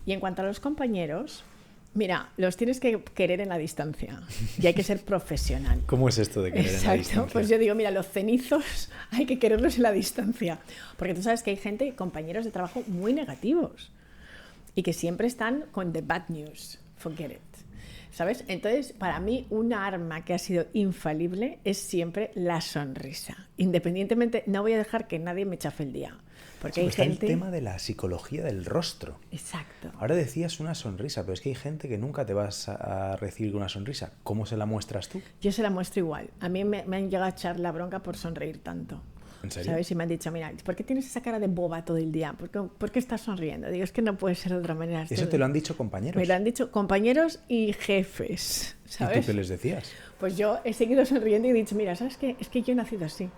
Y en cuanto a los compañeros, mira, los tienes que querer en la distancia y hay que ser profesional. ¿Cómo es esto de querer en la distancia? Exacto, pues yo digo, mira, los cenizos hay que quererlos en la distancia, porque tú sabes que hay gente, compañeros de trabajo muy negativos y que siempre están con the bad news, forget it. ¿Sabes? Entonces, para mí, una arma que ha sido infalible es siempre la sonrisa. Independientemente, no voy a dejar que nadie me chafe el día. Porque hay gente... el tema de la psicología del rostro. Exacto. Ahora decías una sonrisa, pero es que hay gente que nunca te vas a recibir una sonrisa. ¿Cómo se la muestras tú? Yo se la muestro igual. A mí me han llegado a echar la bronca por sonreír tanto. ¿En serio? ¿Sabes? Y me han dicho, mira, ¿por qué tienes esa cara de boba todo el día? ¿Por qué estás sonriendo? Digo, es que no puede ser de otra manera. ¿Eso te lo han dicho compañeros? Me lo han dicho compañeros y jefes, ¿sabes? ¿Y tú qué les decías? Pues yo he seguido sonriendo y he dicho, mira, ¿sabes qué? Es que yo he nacido así,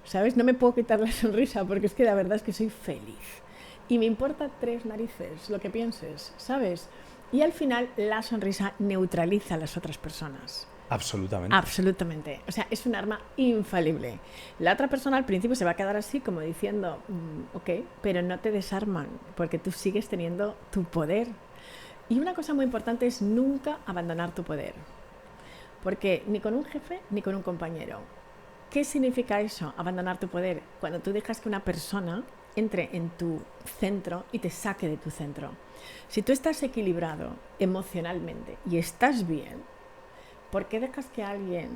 ¿sabes? No me puedo quitar la sonrisa porque es que la verdad es que soy feliz. Y me importa 3 narices lo que pienses, ¿sabes? Y al final la sonrisa neutraliza a las otras personas. Absolutamente. Absolutamente. O sea, es un arma infalible. La otra persona al principio se va a quedar así como diciendo, ok, pero no te desarman porque tú sigues teniendo tu poder. Y una cosa muy importante es nunca abandonar tu poder. Porque ni con un jefe ni con un compañero. ¿Qué significa eso? Abandonar tu poder. Cuando tú dejas que una persona entre en tu centro y te saque de tu centro. Si tú estás equilibrado emocionalmente y estás bien, ¿por qué dejas que alguien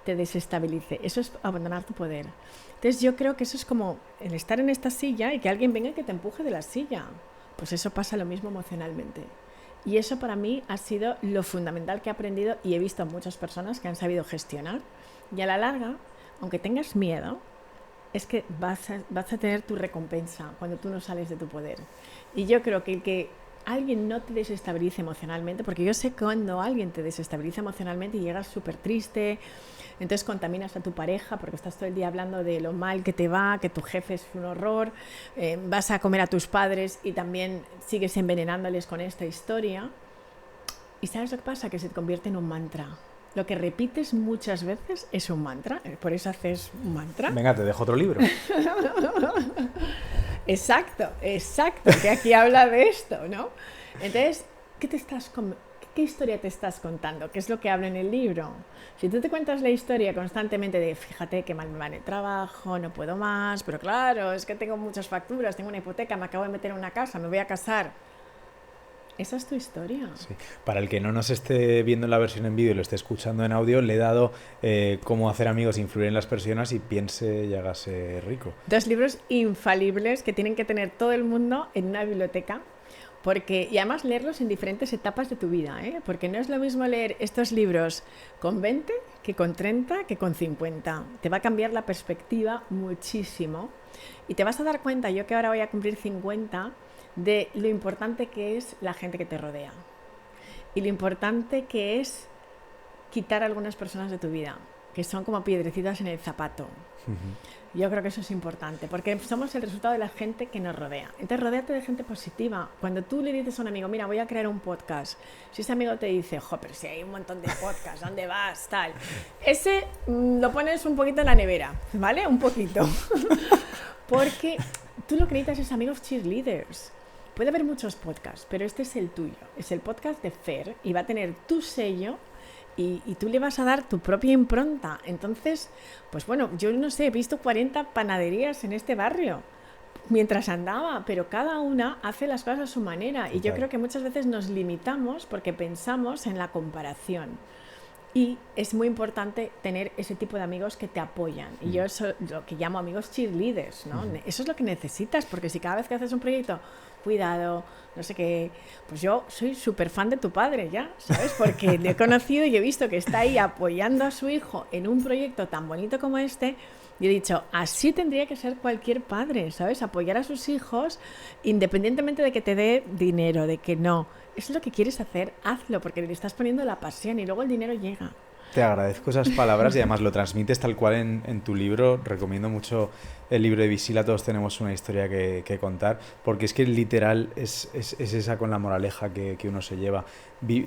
te desestabilice? Eso es abandonar tu poder. Entonces yo creo que eso es como el estar en esta silla y que alguien venga y que te empuje de la silla. Pues eso pasa lo mismo emocionalmente. Y eso para mí ha sido lo fundamental que he aprendido y he visto a muchas personas que han sabido gestionar. Y a la larga, aunque tengas miedo, es que vas a tener tu recompensa cuando tú no sales de tu poder. Y yo creo que el que alguien no te desestabilice emocionalmente, porque yo sé que cuando alguien te desestabiliza emocionalmente y llegas súper triste, entonces contaminas a tu pareja porque estás todo el día hablando de lo mal que te va, que tu jefe es un horror, vas a comer a tus padres y también sigues envenenándoles con esta historia. ¿Y sabes lo que pasa? Que se te convierte en un mantra. Lo que repites muchas veces es un mantra, por eso haces un mantra. Venga, te dejo otro libro. Exacto, que aquí habla de esto, ¿no? Entonces, ¿qué historia te estás contando? ¿Qué es lo que habla en el libro? Si tú te cuentas la historia constantemente de fíjate que mal me va en el trabajo, no puedo más, pero claro, es que tengo muchas facturas, tengo una hipoteca, me acabo de meter en una casa, me voy a casar. Esa es tu historia. Sí. Para el que no nos esté viendo en la versión en vídeo y lo esté escuchando en audio, le he dado cómo hacer amigos e influir en las personas y piense y hágase rico. 2 libros infalibles que tienen que tener todo el mundo en una biblioteca. Y además leerlos en diferentes etapas de tu vida, ¿eh? Porque no es lo mismo leer estos libros con 20 que con 30 que con 50. Te va a cambiar la perspectiva muchísimo y te vas a dar cuenta, yo que ahora voy a cumplir 50, de lo importante que es la gente que te rodea y lo importante que es quitar a algunas personas de tu vida, que son como piedrecitas en el zapato. Yo creo que eso es importante, porque somos el resultado de la gente que nos rodea. Entonces, rodéate de gente positiva. Cuando tú le dices a un amigo, mira, voy a crear un podcast, si ese amigo te dice, pero si hay un montón de podcasts, ¿dónde vas? Tal. Ese lo pones un poquito en la nevera, ¿vale? Un poquito. Porque tú lo que necesitas es amigos cheerleaders. Puede haber muchos podcasts, pero este es el tuyo. Es el podcast de Fer y va a tener tu sello y tú le vas a dar tu propia impronta. Entonces, pues bueno, yo no sé, he visto 40 panaderías en este barrio mientras andaba, pero cada una hace las cosas a su manera. Y yo creo que muchas veces nos limitamos porque pensamos en la comparación. Y es muy importante tener ese tipo de amigos que te apoyan. Y yo eso lo que llamo amigos cheerleaders, ¿no? Eso es lo que necesitas, porque si cada vez que haces un proyecto, cuidado, no sé qué, pues yo soy súper fan de tu padre ya, ¿sabes? Porque le he conocido y he visto que está ahí apoyando a su hijo en un proyecto tan bonito como este. Y he dicho, así tendría que ser cualquier padre, ¿sabes? Apoyar a sus hijos independientemente de que te dé dinero, de que no. Es lo que quieres hacer, hazlo, porque le estás poniendo la pasión y luego el dinero llega. Te agradezco esas palabras y además lo transmites tal cual en tu libro. Recomiendo mucho el libro de Visila, todos tenemos una historia que contar, porque es que literal es esa con la moraleja que uno se lleva.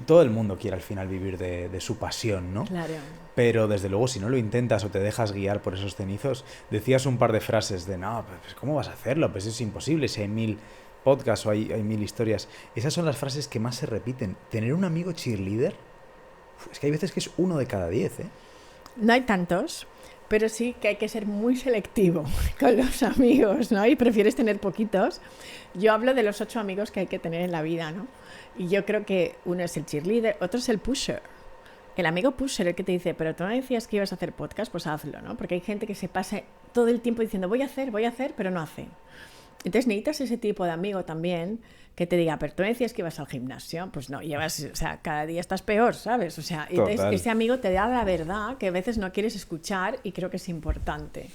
Todo el mundo quiere al final vivir de su pasión, ¿no? Claro. Pero desde luego si no lo intentas o te dejas guiar por esos cenizos, decías un par de frases de no, pues ¿cómo vas a hacerlo? Pues es imposible si hay 1000 podcasts o hay 1000 historias. Esas son las frases que más se repiten. Tener un amigo cheerleader, es que hay veces que es 1 de cada 10, ¿eh? No hay tantos, pero sí que hay que ser muy selectivo con los amigos, ¿no? Y prefieres tener poquitos. Yo hablo de los 8 amigos que hay que tener en la vida, ¿no? Y yo creo que uno es el cheerleader, otro es el pusher. El amigo pusher, el que te dice, pero tú no decías que ibas a hacer podcast, pues hazlo, ¿no? Porque hay gente que se pasa todo el tiempo diciendo voy a hacer, pero no hace. Entonces necesitas ese tipo de amigo también que te diga, pero tú decías que ibas al gimnasio, pues no, cada día estás peor, ¿sabes? O sea, entonces ese amigo te da la verdad que a veces no quieres escuchar y creo que es importante.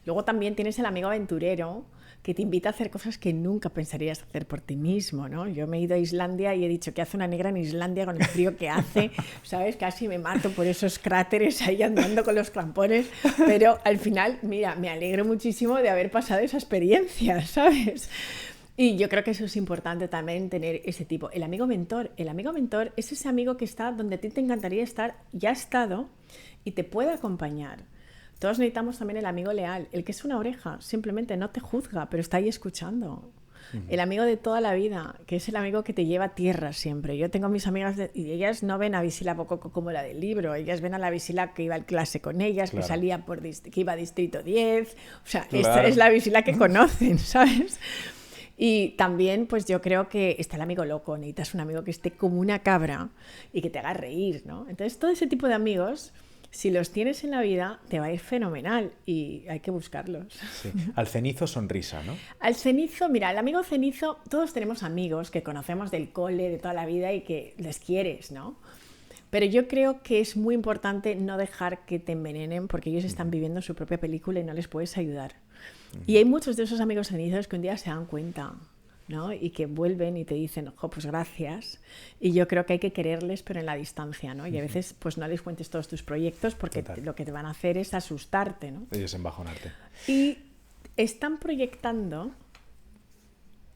Luego también tienes el amigo aventurero que te invita a hacer cosas que nunca pensarías hacer por ti mismo, ¿no? Yo me he ido a Islandia y he dicho, ¿qué hace una negra en Islandia con el frío que hace? ¿Sabes? Casi me mato por esos cráteres ahí andando con los crampones, pero al final, mira, me alegro muchísimo de haber pasado esa experiencia, ¿sabes? Y yo creo que eso es importante también, tener ese tipo. El amigo mentor es ese amigo que está donde a ti te encantaría estar, ya ha estado y te puede acompañar. Todos necesitamos también el amigo leal, el que es una oreja, simplemente no te juzga, pero está ahí escuchando. El amigo de toda la vida, que es el amigo que te lleva a tierra siempre. Yo tengo mis amigas y ellas no ven a Visila Bococo como la del libro, ellas ven a la Visila que iba a clase con ellas, Claro. que salía que iba a Distrito 10, o sea, Claro. esta es la Visila que conocen, ¿sabes? Y también, pues yo creo que está el amigo loco, necesitas un amigo que esté como una cabra y que te haga reír, ¿no? Entonces, todo ese tipo de amigos, si los tienes en la vida, te va a ir fenomenal y hay que buscarlos. Sí. Al cenizo sonrisa, ¿no? Al cenizo, mira, el amigo cenizo, todos tenemos amigos que conocemos del cole, de toda la vida y que les quieres, ¿no? Pero yo creo que es muy importante no dejar que te envenenen porque ellos están viviendo su propia película y no les puedes ayudar. Y hay muchos de esos amigos cenizos que un día se dan cuenta, ¿no? Y que vuelven y te dicen, ojo, pues gracias. Y yo creo que hay que quererles, pero en la distancia, ¿no? Y a veces, pues no les cuentes todos tus proyectos porque lo que te van a hacer es asustarte, ¿no? Ellos embajonarte. Y están proyectando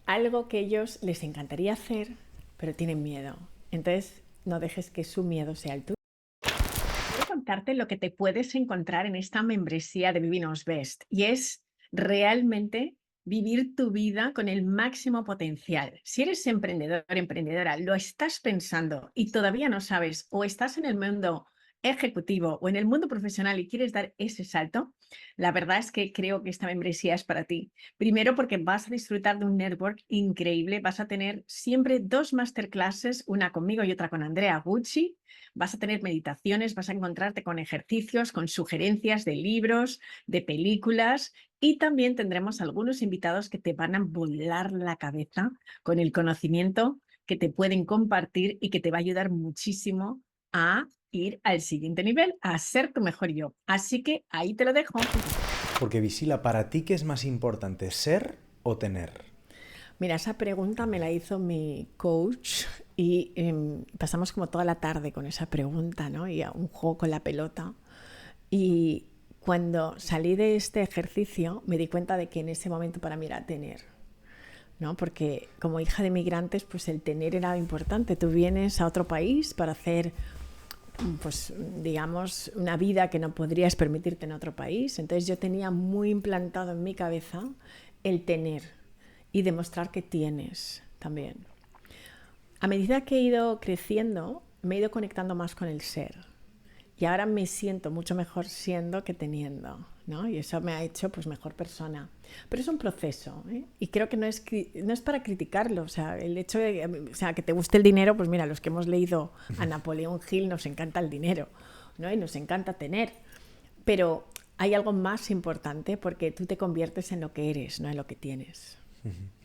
algo que ellos les encantaría hacer, pero tienen miedo. Entonces, no dejes que su miedo sea el tuyo. Quiero contarte lo que te puedes encontrar en esta membresía de Vivinos Best y es realmente vivir tu vida con el máximo potencial. Si eres emprendedor, emprendedora, lo estás pensando y todavía no sabes o estás en el mundo ejecutivo o en el mundo profesional y quieres dar ese salto, la verdad es que creo que esta membresía es para ti. Primero porque vas a disfrutar de un network increíble, vas a tener siempre 2 masterclasses, una conmigo y otra con Andrea Gucci. Vas a tener meditaciones, vas a encontrarte con ejercicios, con sugerencias de libros, de películas y también tendremos algunos invitados que te van a volar la cabeza con el conocimiento que te pueden compartir y que te va a ayudar muchísimo a ir al siguiente nivel, a ser tu mejor yo. Así que ahí te lo dejo. Porque Visila, ¿para ti qué es más importante, ser o tener? Mira, esa pregunta me la hizo mi coach y pasamos como toda la tarde con esa pregunta, ¿no? Y a un juego con la pelota. Y cuando salí de este ejercicio me di cuenta de que en ese momento para mí era tener, ¿no? Porque como hija de migrantes, pues el tener era importante. Tú vienes a otro país para hacer, pues digamos, una vida que no podrías permitirte en otro país. Entonces yo tenía muy implantado en mi cabeza el tener y demostrar que tienes también. A medida que he ido creciendo, me he ido conectando más con el ser. Y ahora me siento mucho mejor siendo que teniendo, ¿no? Y eso me ha hecho, pues, mejor persona. Pero es un proceso, ¿eh? Y creo que no es para criticarlo. O sea, el hecho de, o sea, que te guste el dinero, pues mira, los que hemos leído a Napoleón Hill nos encanta el dinero, ¿no? Y nos encanta tener. Pero hay algo más importante porque tú te conviertes en lo que eres, no en lo que tienes.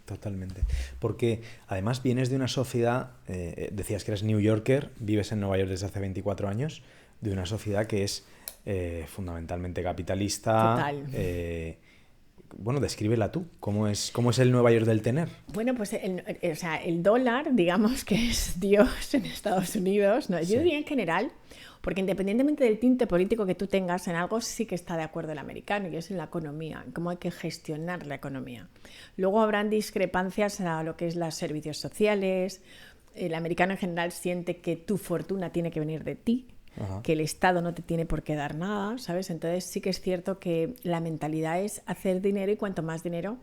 Totalmente. Porque además vienes de una sociedad, decías que eres New Yorker, vives en Nueva York desde hace 24 años, de una sociedad que es fundamentalmente capitalista. Total. Bueno, descríbela tú. ¿Cómo es el Nueva York del tener? Bueno, pues el dólar, digamos que es Dios en Estados Unidos, ¿no? Yo diría en general, porque independientemente del tinte político que tú tengas, en algo sí que está de acuerdo el americano, y es en la economía, en cómo hay que gestionar la economía. Luego habrán discrepancias a lo que es los servicios sociales. El americano en general siente que tu fortuna tiene que venir de ti, que el Estado no te tiene por qué dar nada, ¿sabes? Entonces sí que es cierto que la mentalidad es hacer dinero y cuanto más dinero.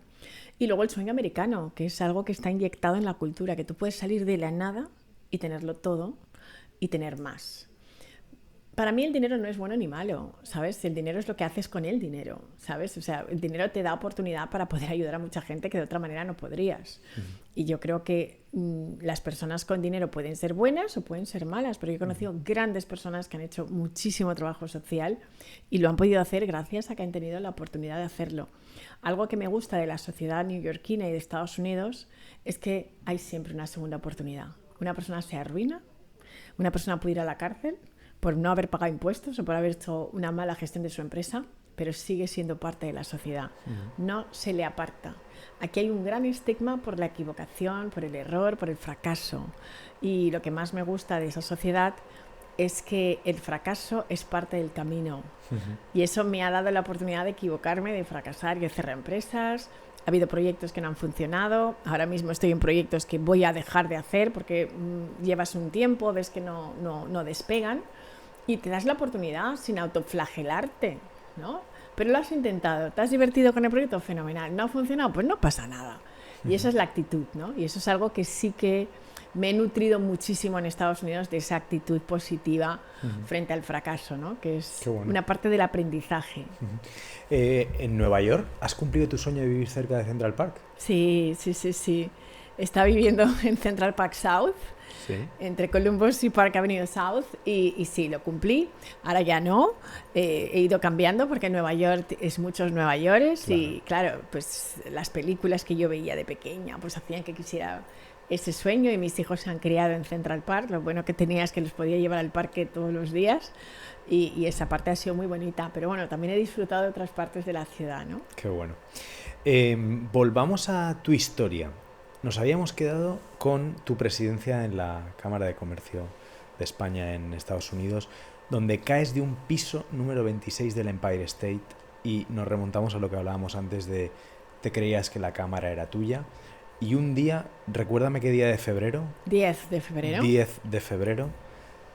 Y luego el sueño americano, que es algo que está inyectado en la cultura, que tú puedes salir de la nada y tenerlo todo y tener más. Para mí el dinero no es bueno ni malo, ¿sabes? El dinero es lo que haces con el dinero, ¿sabes? O sea, el dinero te da oportunidad para poder ayudar a mucha gente que de otra manera no podrías. Y yo creo que las personas con dinero pueden ser buenas o pueden ser malas, pero yo he conocido grandes personas que han hecho muchísimo trabajo social y lo han podido hacer gracias a que han tenido la oportunidad de hacerlo. Algo que me gusta de la sociedad neoyorquina y de Estados Unidos es que hay siempre una segunda oportunidad. Una persona se arruina, una persona puede ir a la cárcel por no haber pagado impuestos o por haber hecho una mala gestión de su empresa, pero sigue siendo parte de la sociedad. No se le aparta. Aquí hay un gran estigma por la equivocación, por el error, por el fracaso. Y lo que más me gusta de esa sociedad es que el fracaso es parte del camino. Y eso me ha dado la oportunidad de equivocarme, de fracasar. Yo he cerrado empresas, Ha habido proyectos que no han funcionado. Ahora mismo estoy en proyectos que voy a dejar de hacer porque llevas un tiempo, ves que no despegan y te das la oportunidad sin autoflagelarte, ¿no? Pero lo has intentado, te has divertido con el proyecto, fenomenal. ¿No ha funcionado? Pues no pasa nada. Y esa es la actitud, ¿no? Y eso es algo que sí que me he nutrido muchísimo en Estados Unidos, de esa actitud positiva frente al fracaso, ¿no? Que es una parte del aprendizaje. En Nueva York, ¿has cumplido tu sueño de vivir cerca de Central Park? Sí. Estaba viviendo en Central Park South, ¿sí? Entre Columbus y Park Avenue South, y sí, lo cumplí. Ahora ya no, he ido cambiando porque Nueva York es muchos Nueva York, claro. Y claro, pues las películas que yo veía de pequeña pues hacían que quisiera ese sueño, y mis hijos se han criado en Central Park. Lo bueno que tenía es que los podía llevar al parque todos los días, y esa parte ha sido muy bonita, pero bueno, también he disfrutado de otras partes de la ciudad, ¿no? Qué bueno. Volvamos a tu historia. Nos habíamos quedado con tu presidencia en la Cámara de Comercio de España en Estados Unidos, donde caes de un piso número 26 del Empire State, y nos remontamos a lo que hablábamos antes de te creías que la cámara era tuya, y un día, recuérdame qué día de febrero. 10 de febrero. 10 de febrero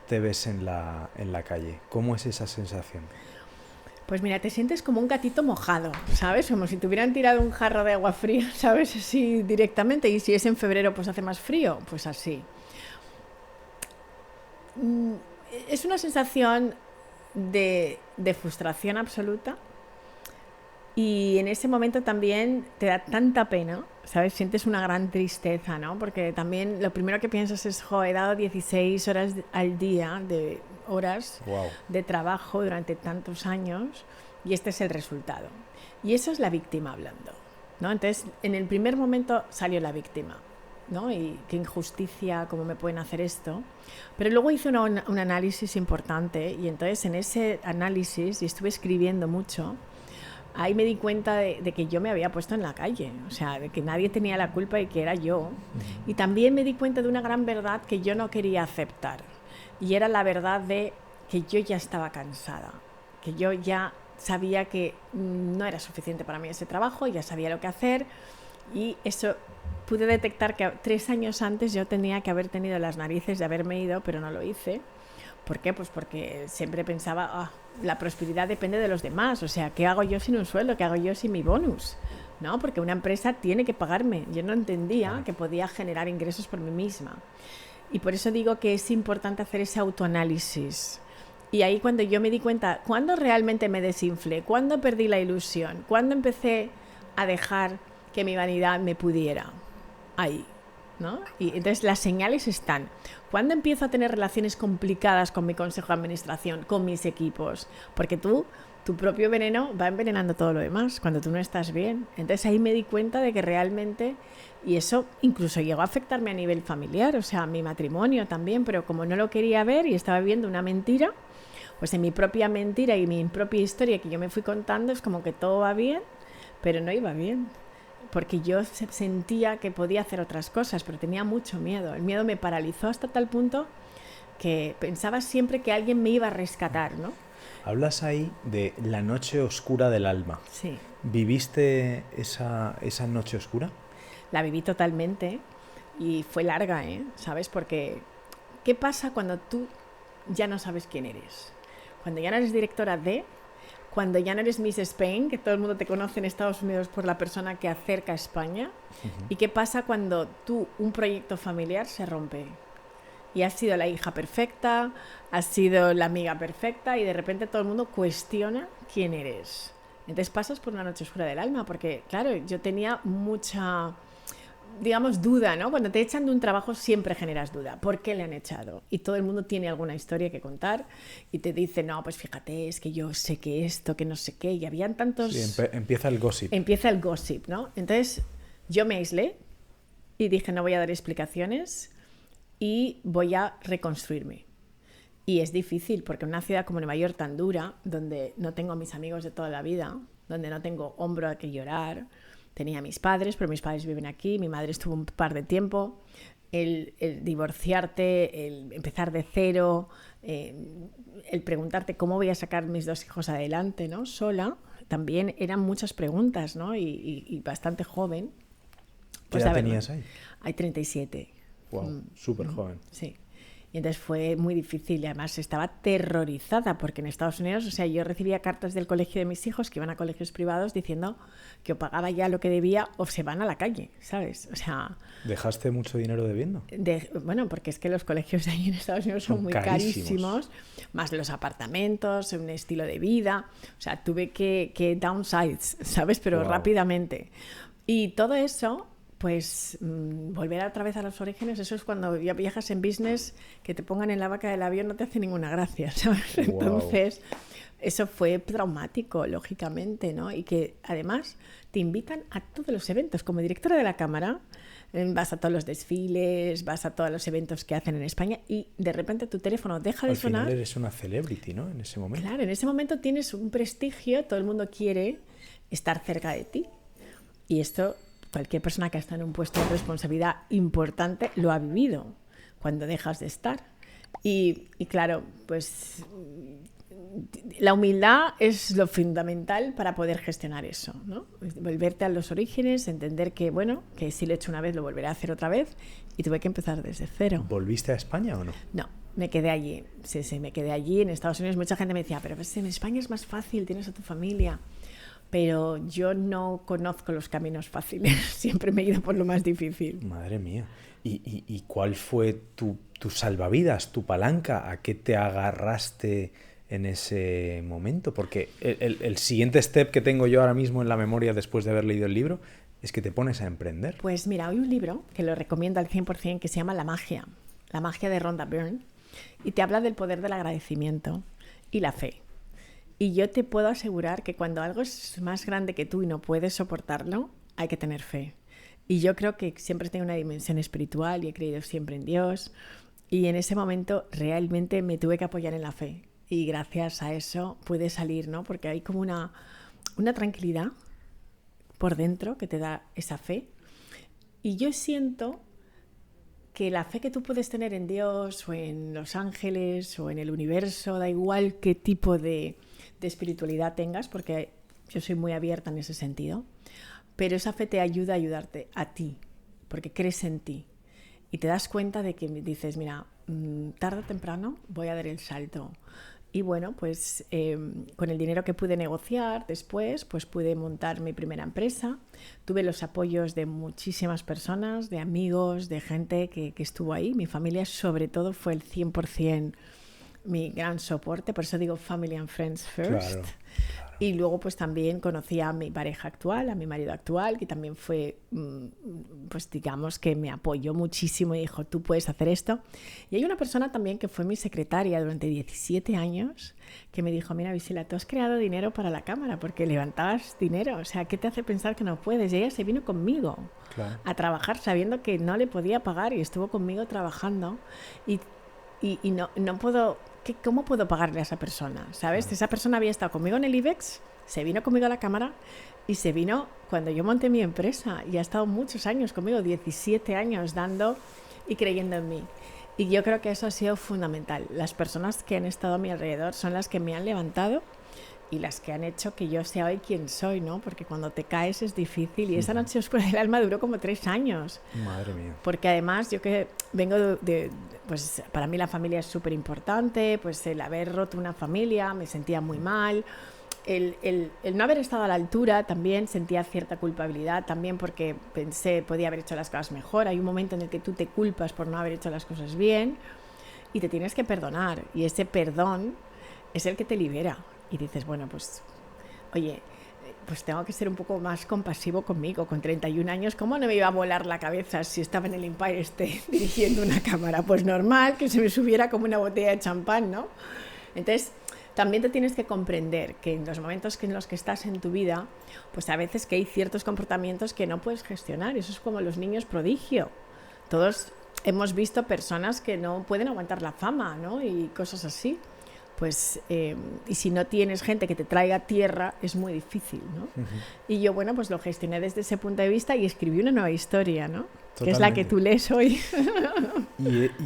te ves en la calle. ¿Cómo es esa sensación? Pues mira, te sientes como un gatito mojado, ¿sabes? Como si te hubieran tirado un jarro de agua fría, ¿sabes? Así directamente. Y si es en febrero, pues hace más frío, pues así. Es una sensación de frustración absoluta. Y en ese momento también te da tanta pena, ¿sabes? Sientes una gran tristeza, ¿no? Porque también lo primero que piensas es, he dado 16 horas al día de horas de trabajo durante tantos años, y este es el resultado. Y eso es la víctima hablando, ¿no? Entonces, en el primer momento salió la víctima, ¿no? Y qué injusticia, cómo me pueden hacer esto. Pero luego hice un análisis importante, y entonces en ese análisis, y estuve escribiendo mucho, ahí me di cuenta de que yo me había puesto en la calle, o sea, de que nadie tenía la culpa y que era yo. Y también me di cuenta de una gran verdad que yo no quería aceptar, y era la verdad de que yo ya estaba cansada, que yo ya sabía que no era suficiente para mí ese trabajo, ya sabía lo que hacer, y eso pude detectar que 3 años antes yo tenía que haber tenido las narices de haberme ido, pero no lo hice. ¿Por qué? Pues porque siempre pensaba, la prosperidad depende de los demás, o sea, ¿qué hago yo sin un sueldo? ¿Qué hago yo sin mi bonus? ¿No? Porque una empresa tiene que pagarme. Yo no entendía que podía generar ingresos por mí misma. Y por eso digo que es importante hacer ese autoanálisis. Y ahí cuando yo me di cuenta, ¿cuándo realmente me desinflé? ¿Cuándo perdí la ilusión? ¿Cuándo empecé a dejar que mi vanidad me pudiera? Ahí, ¿no? Y entonces las señales están. ¿Cuándo empiezo a tener relaciones complicadas con mi consejo de administración, con mis equipos? Porque tu propio veneno va envenenando todo lo demás cuando tú no estás bien. Entonces ahí me di cuenta de que realmente, y eso incluso llegó a afectarme a nivel familiar, o sea, mi matrimonio también, pero como no lo quería ver y estaba viviendo una mentira, pues en mi propia mentira y mi propia historia que yo me fui contando, es como que todo va bien, pero no iba bien. Porque yo sentía que podía hacer otras cosas, pero tenía mucho miedo. El miedo me paralizó hasta tal punto que pensaba siempre que alguien me iba a rescatar, ¿no? Hablas ahí de la noche oscura del alma. Sí. ¿Viviste esa noche oscura? La viví totalmente, y fue larga, ¿sabes? Porque ¿qué pasa cuando tú ya no sabes quién eres? Cuando ya no eres directora cuando ya no eres Miss Spain, que todo el mundo te conoce en Estados Unidos por la persona que acerca a España. ¿Y qué pasa cuando un proyecto familiar se rompe? Y has sido la hija perfecta, has sido la amiga perfecta, y de repente todo el mundo cuestiona quién eres. Entonces pasas por una noche oscura del alma, porque claro, yo tenía mucha, digamos, duda, ¿no? Cuando te echan de un trabajo siempre generas duda. ¿Por qué le han echado? Y todo el mundo tiene alguna historia que contar y te dice, no, pues fíjate, es que yo sé que esto, que no sé qué, y habían tantos... Sí, empieza el gossip. Empieza el gossip, ¿no? Entonces yo me aislé y dije, no voy a dar explicaciones y voy a reconstruirme. Y es difícil, porque en una ciudad como Nueva York tan dura, donde no tengo a mis amigos de toda la vida, donde no tengo hombro a que llorar. Tenía a mis padres, pero mis padres viven aquí, mi madre estuvo un par de tiempo. El divorciarte, el empezar de cero, el preguntarte cómo voy a sacar mis 2 hijos adelante, ¿no? Sola, también eran muchas preguntas, ¿no? Y bastante joven. ¿Qué edad tenías ahí? Hay 37. Wow, súper joven. Sí. Y entonces fue muy difícil y además estaba aterrorizada porque en Estados Unidos, o sea, yo recibía cartas del colegio de mis hijos que iban a colegios privados diciendo que o pagaba ya lo que debía o se van a la calle, ¿sabes? O sea... ¿Dejaste mucho dinero debiendo? Bueno, porque es que los colegios de ahí en Estados Unidos son muy carísimos, más los apartamentos, un estilo de vida, o sea, tuve que downsize, ¿sabes? Pero rápidamente. Y todo eso... Pues volver otra vez a los orígenes, eso es cuando ya viajas en business, que te pongan en la vaca del avión no te hace ninguna gracia, ¿sabes? Wow. Entonces, eso fue traumático, lógicamente, ¿no? Y que además te invitan a todos los eventos. Como directora de la Cámara, vas a todos los desfiles, vas a todos los eventos que hacen en España y de repente tu teléfono deja de sonar. Al final eres una celebrity, ¿no? En ese momento. Claro, en ese momento tienes un prestigio, todo el mundo quiere estar cerca de ti. Y esto... Cualquier persona que está en un puesto de responsabilidad importante lo ha vivido cuando dejas de estar. Y claro, pues la humildad es lo fundamental para poder gestionar eso, ¿no? Volverte a los orígenes, entender que, bueno, que si lo he hecho una vez lo volveré a hacer otra vez y tuve que empezar desde cero. ¿Volviste a España o no? No, me quedé allí. Sí, me quedé allí. En Estados Unidos mucha gente me decía, pero pues en España es más fácil, tienes a tu familia. Pero yo no conozco los caminos fáciles, siempre me he ido por lo más difícil. Madre mía. ¿Y cuál fue tu salvavidas, tu palanca? ¿A qué te agarraste en ese momento? Porque el siguiente step que tengo yo ahora mismo en la memoria después de haber leído el libro es que te pones a emprender. Pues mira, hay un libro que lo recomiendo al 100% que se llama La magia de Rhonda Byrne, y te habla del poder del agradecimiento y la fe. Y yo te puedo asegurar que cuando algo es más grande que tú y no puedes soportarlo, hay que tener fe. Y yo creo que siempre tengo una dimensión espiritual y he creído siempre en Dios. Y en ese momento realmente me tuve que apoyar en la fe. Y gracias a eso pude salir, ¿no? Porque hay como una tranquilidad por dentro que te da esa fe. Y yo siento que la fe que tú puedes tener en Dios o en los ángeles o en el universo, da igual qué tipo de espiritualidad tengas, porque yo soy muy abierta en ese sentido, pero esa fe te ayuda a ayudarte a ti, porque crees en ti y te das cuenta de que dices, mira, tarde o temprano voy a dar el salto. Y bueno, pues con el dinero que pude negociar después, pues pude montar mi primera empresa. Tuve los apoyos de muchísimas personas, de amigos, de gente que estuvo ahí. Mi familia sobre todo fue el 100% mi gran soporte, por eso digo family and friends first. Claro. Y luego pues también conocí a mi pareja actual, a mi marido actual, que también fue, pues digamos que me apoyó muchísimo y dijo, tú puedes hacer esto. Y hay una persona también que fue mi secretaria durante 17 años, que me dijo, mira Visila, tú has creado dinero para la Cámara porque levantabas dinero, o sea, ¿qué te hace pensar que no puedes? Y ella se vino conmigo a trabajar sabiendo que no le podía pagar y estuvo conmigo trabajando y no puedo... ¿Cómo puedo pagarle a esa persona? ¿Sabes? Esa persona había estado conmigo en el IBEX, se vino conmigo a la Cámara y se vino cuando yo monté mi empresa y ha estado muchos años conmigo, 17 años dando y creyendo en mí. Y yo creo que eso ha sido fundamental. Las personas que han estado a mi alrededor son las que me han levantado y las que han hecho que yo sea hoy quien soy, ¿no? Porque cuando te caes es difícil y esa noche oscura del alma duró como 3 años. Madre mía. Porque además yo que vengo pues para mí la familia es súper importante, pues el haber roto una familia me sentía muy mal, el no haber estado a la altura también sentía cierta culpabilidad también porque pensé podía haber hecho las cosas mejor. Hay un momento en el que tú te culpas por no haber hecho las cosas bien y te tienes que perdonar y ese perdón es el que te libera. Y dices, bueno, pues, oye, pues tengo que ser un poco más compasivo conmigo. Con 31 años, ¿cómo no me iba a volar la cabeza si estaba en el Empire State dirigiendo una cámara? Pues normal que se me subiera como una botella de champán, ¿no? Entonces, también te tienes que comprender que en los momentos en los que estás en tu vida, pues a veces que hay ciertos comportamientos que no puedes gestionar. Eso es como los niños prodigio. Todos hemos visto personas que no pueden aguantar la fama, ¿no? Y cosas así. Pues, y si no tienes gente que te traiga tierra, es muy difícil, ¿no? Uh-huh. Y yo, bueno, pues lo gestioné desde ese punto de vista y escribí una nueva historia, ¿no? Totalmente. Que es la que tú lees hoy.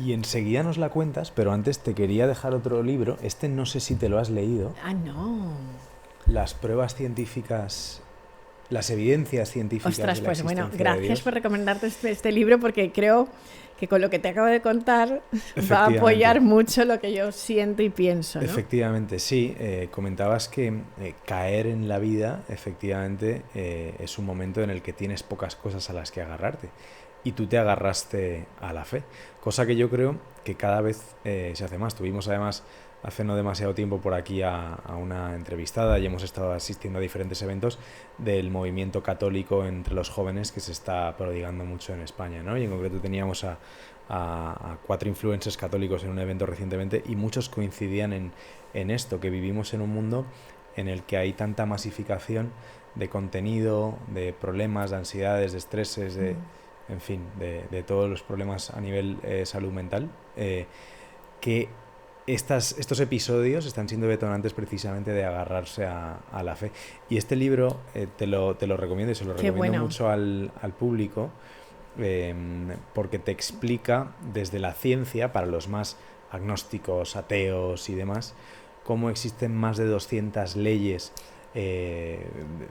Y enseguida nos la cuentas, pero antes te quería dejar otro libro. Este no sé si te lo has leído. Ah, no. las pruebas científicas, las evidencias científicas Ostras, de la pues bueno, existencia de gracias Dios? por recomendarte este libro, porque creo que con lo que te acabo de contar va a Efectivamente. apoyar mucho lo que yo siento y pienso, ¿no? Efectivamente, sí. Comentabas que caer en la vida, efectivamente, es un momento en el que tienes pocas cosas a las que agarrarte. Y tú te agarraste a la fe, cosa que yo creo que cada vez se hace más. Tuvimos además hace no demasiado tiempo por aquí a una entrevistada y hemos estado asistiendo a diferentes eventos del movimiento católico entre los jóvenes que se está prodigando mucho en España, ¿no? Y en concreto teníamos a 4 influencers católicos en un evento recientemente y muchos coincidían en esto, que vivimos en un mundo en el que hay tanta masificación de contenido, de problemas, de ansiedades, de estreses, en fin, de todos los problemas a nivel salud mental, que estos episodios están siendo detonantes precisamente de agarrarse a la fe. Y este libro te lo recomiendo y se lo Qué recomiendo bueno. mucho al público, porque te explica desde la ciencia, para los más agnósticos, ateos y demás, cómo existen más de 200 leyes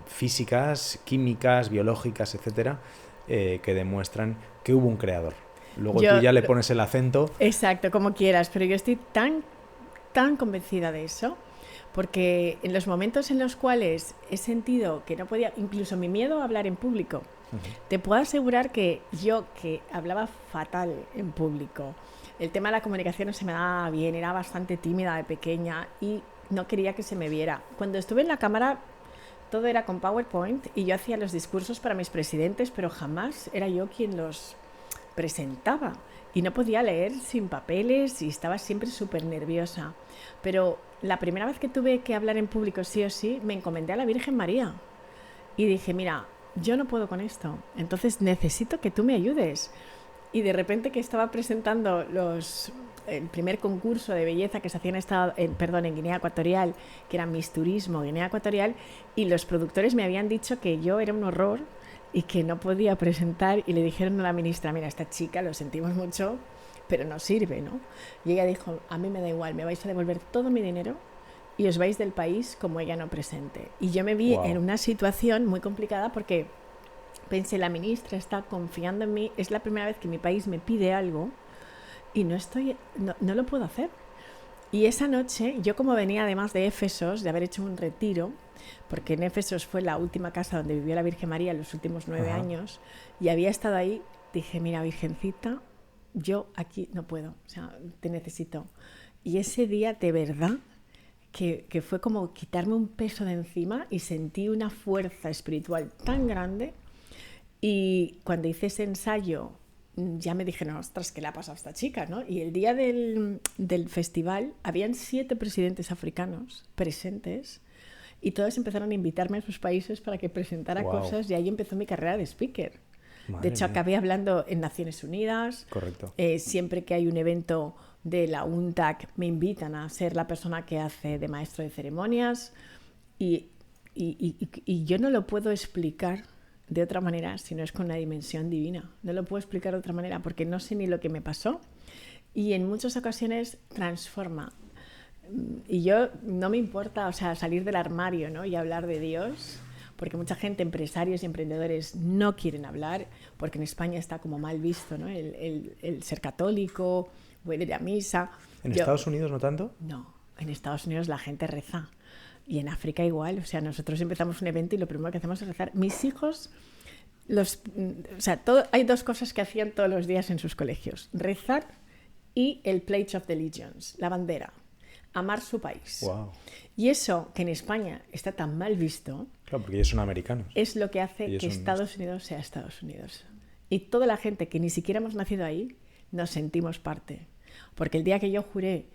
físicas, químicas, biológicas, etcétera, que demuestran que hubo un creador. Luego tú ya le pones el acento. Exacto, como quieras, pero yo estoy tan convencida de eso, porque en los momentos en los cuales he sentido que no podía, incluso mi miedo a hablar en público, te puedo asegurar que yo, que hablaba fatal en público, el tema de la comunicación no se me daba bien, era bastante tímida de pequeña y no quería que se me viera. Cuando estuve en la cámara todo era con PowerPoint y yo hacía los discursos para mis presidentes, pero jamás era yo quien los presentaba y no podía leer sin papeles y estaba siempre súper nerviosa. Pero la primera vez que tuve que hablar en público sí o sí, me encomendé a la Virgen María y dije, mira, yo no puedo con esto, entonces necesito que tú me ayudes. Y de repente que estaba presentando el primer concurso de belleza que se hacía en Guinea Ecuatorial, que era Miss Turismo Guinea Ecuatorial, y los productores me habían dicho que yo era un horror y que no podía presentar, y le dijeron a la ministra, mira, esta chica, lo sentimos mucho, pero no sirve, ¿no? Y ella dijo, a mí me da igual, me vais a devolver todo mi dinero y os vais del país como ella no presente. Y yo me vi en una situación muy complicada porque pensé, la ministra está confiando en mí, es la primera vez que mi país me pide algo y no lo puedo hacer. Y esa noche, yo como venía además de Éfesos, de haber hecho un retiro, porque en Éfesos fue la última casa donde vivió la Virgen María en los últimos 9 años, y había estado ahí, dije, mira, Virgencita, yo aquí no puedo, o sea, te necesito. Y ese día, de verdad, que fue como quitarme un peso de encima y sentí una fuerza espiritual tan grande. Y cuando hice ese ensayo, ya me dijeron, ostras, ¿qué le ha pasado a esta chica, ¿no? Y el día del festival habían 7 presidentes africanos presentes y todos empezaron a invitarme a sus países para que presentara cosas, y ahí empezó mi carrera de speaker. De hecho, acabé hablando en Naciones Unidas. Correcto. Siempre que hay un evento de la UNTAC me invitan a ser la persona que hace de maestro de ceremonias y yo no lo puedo explicar de otra manera si no es con una dimensión divina. No lo puedo explicar de otra manera porque no sé ni lo que me pasó y en muchas ocasiones transforma. Y yo no me importa, o sea, salir del armario, ¿no? Y hablar de Dios, porque mucha gente, empresarios y emprendedores, no quieren hablar, porque en España está como mal visto, ¿no? El ser católico o el ir a misa. ¿En Estados Unidos no tanto? No, en Estados Unidos la gente reza. Y en África igual, o sea, nosotros empezamos un evento y lo primero que hacemos es rezar. Mis hijos, hay 2 cosas que hacían todos los días en sus colegios: rezar y el Pledge of Allegiance, la bandera, amar su país. Wow. Y eso, que en España está tan mal visto, claro, porque ellos son americanos, es lo que hace que Estados Unidos sea Estados Unidos. Y toda la gente que ni siquiera hemos nacido ahí, nos sentimos parte. Porque el día que yo juré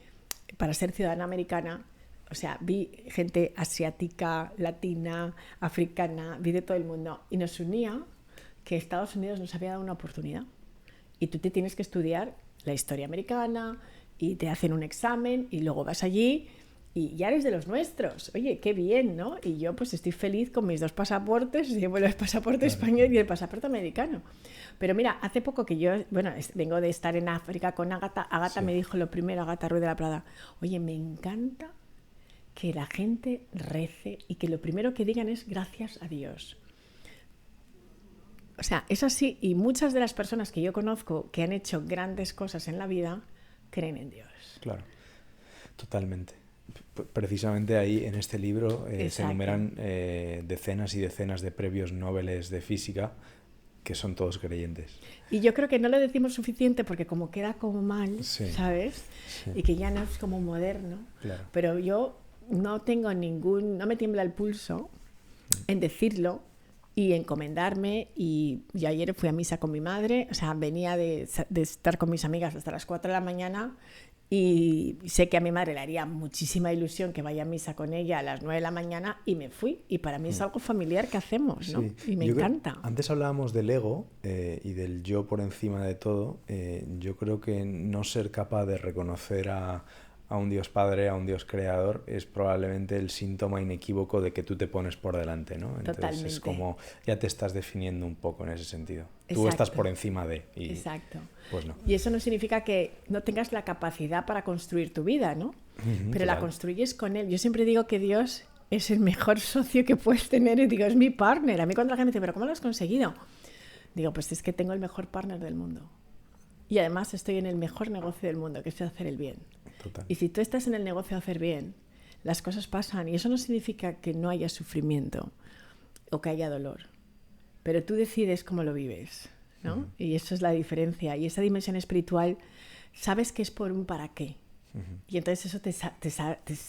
para ser ciudadana americana, o sea, vi gente asiática, latina, africana, vi de todo el mundo. Y nos unía que Estados Unidos nos había dado una oportunidad. Y tú te tienes que estudiar la historia americana y te hacen un examen y luego vas allí y ya eres de los nuestros. Oye, qué bien, ¿no? Y yo pues estoy feliz con mis 2 pasaportes, llevo el pasaporte español y el pasaporte americano. Pero mira, hace poco que yo, vengo de estar en África con Ágata. Ágata me dijo lo primero, Ágata Ruiz de la Prada, oye, me encanta que la gente rece y que lo primero que digan es gracias a Dios. O sea, es así, y muchas de las personas que yo conozco que han hecho grandes cosas en la vida creen en Dios. Claro, totalmente. Precisamente ahí en este libro se enumeran decenas y decenas de premios Nobel de física que son todos creyentes. Y yo creo que no lo decimos suficiente porque como queda como mal, sí, ¿sabes? Sí. Y que ya no es como moderno. Claro. Pero yo no me tiembla el pulso en decirlo y encomendarme. Y yo ayer fui a misa con mi madre, o sea, venía de estar con mis amigas hasta las 4 de la mañana. Y sé que a mi madre le haría muchísima ilusión que vaya a misa con ella a las 9 de la mañana y me fui. Y para mí es algo familiar que hacemos, ¿no? Sí. Y me encanta. Antes hablábamos del ego y del yo por encima de todo. Yo creo que no ser capaz de reconocer a un Dios Padre, a un Dios Creador, es probablemente el síntoma inequívoco de que tú te pones por delante, ¿no? Entonces Totalmente. Es como ya te estás definiendo un poco en ese sentido. Exacto. Tú estás por encima de... Y, exacto. Pues no. Y eso no significa que no tengas la capacidad para construir tu vida, ¿no? Pero la construyes con Él. Yo siempre digo que Dios es el mejor socio que puedes tener y digo, es mi partner. A mí cuando la gente me dice, ¿pero cómo lo has conseguido? Digo, pues es que tengo el mejor partner del mundo. Y además estoy en el mejor negocio del mundo, que es hacer el bien. Total. Y si tú estás en el negocio de hacer bien, las cosas pasan. Y eso no significa que no haya sufrimiento o que haya dolor. Pero tú decides cómo lo vives, ¿no? Y eso es la diferencia. Y esa dimensión espiritual, sabes que es por un para qué. Y entonces eso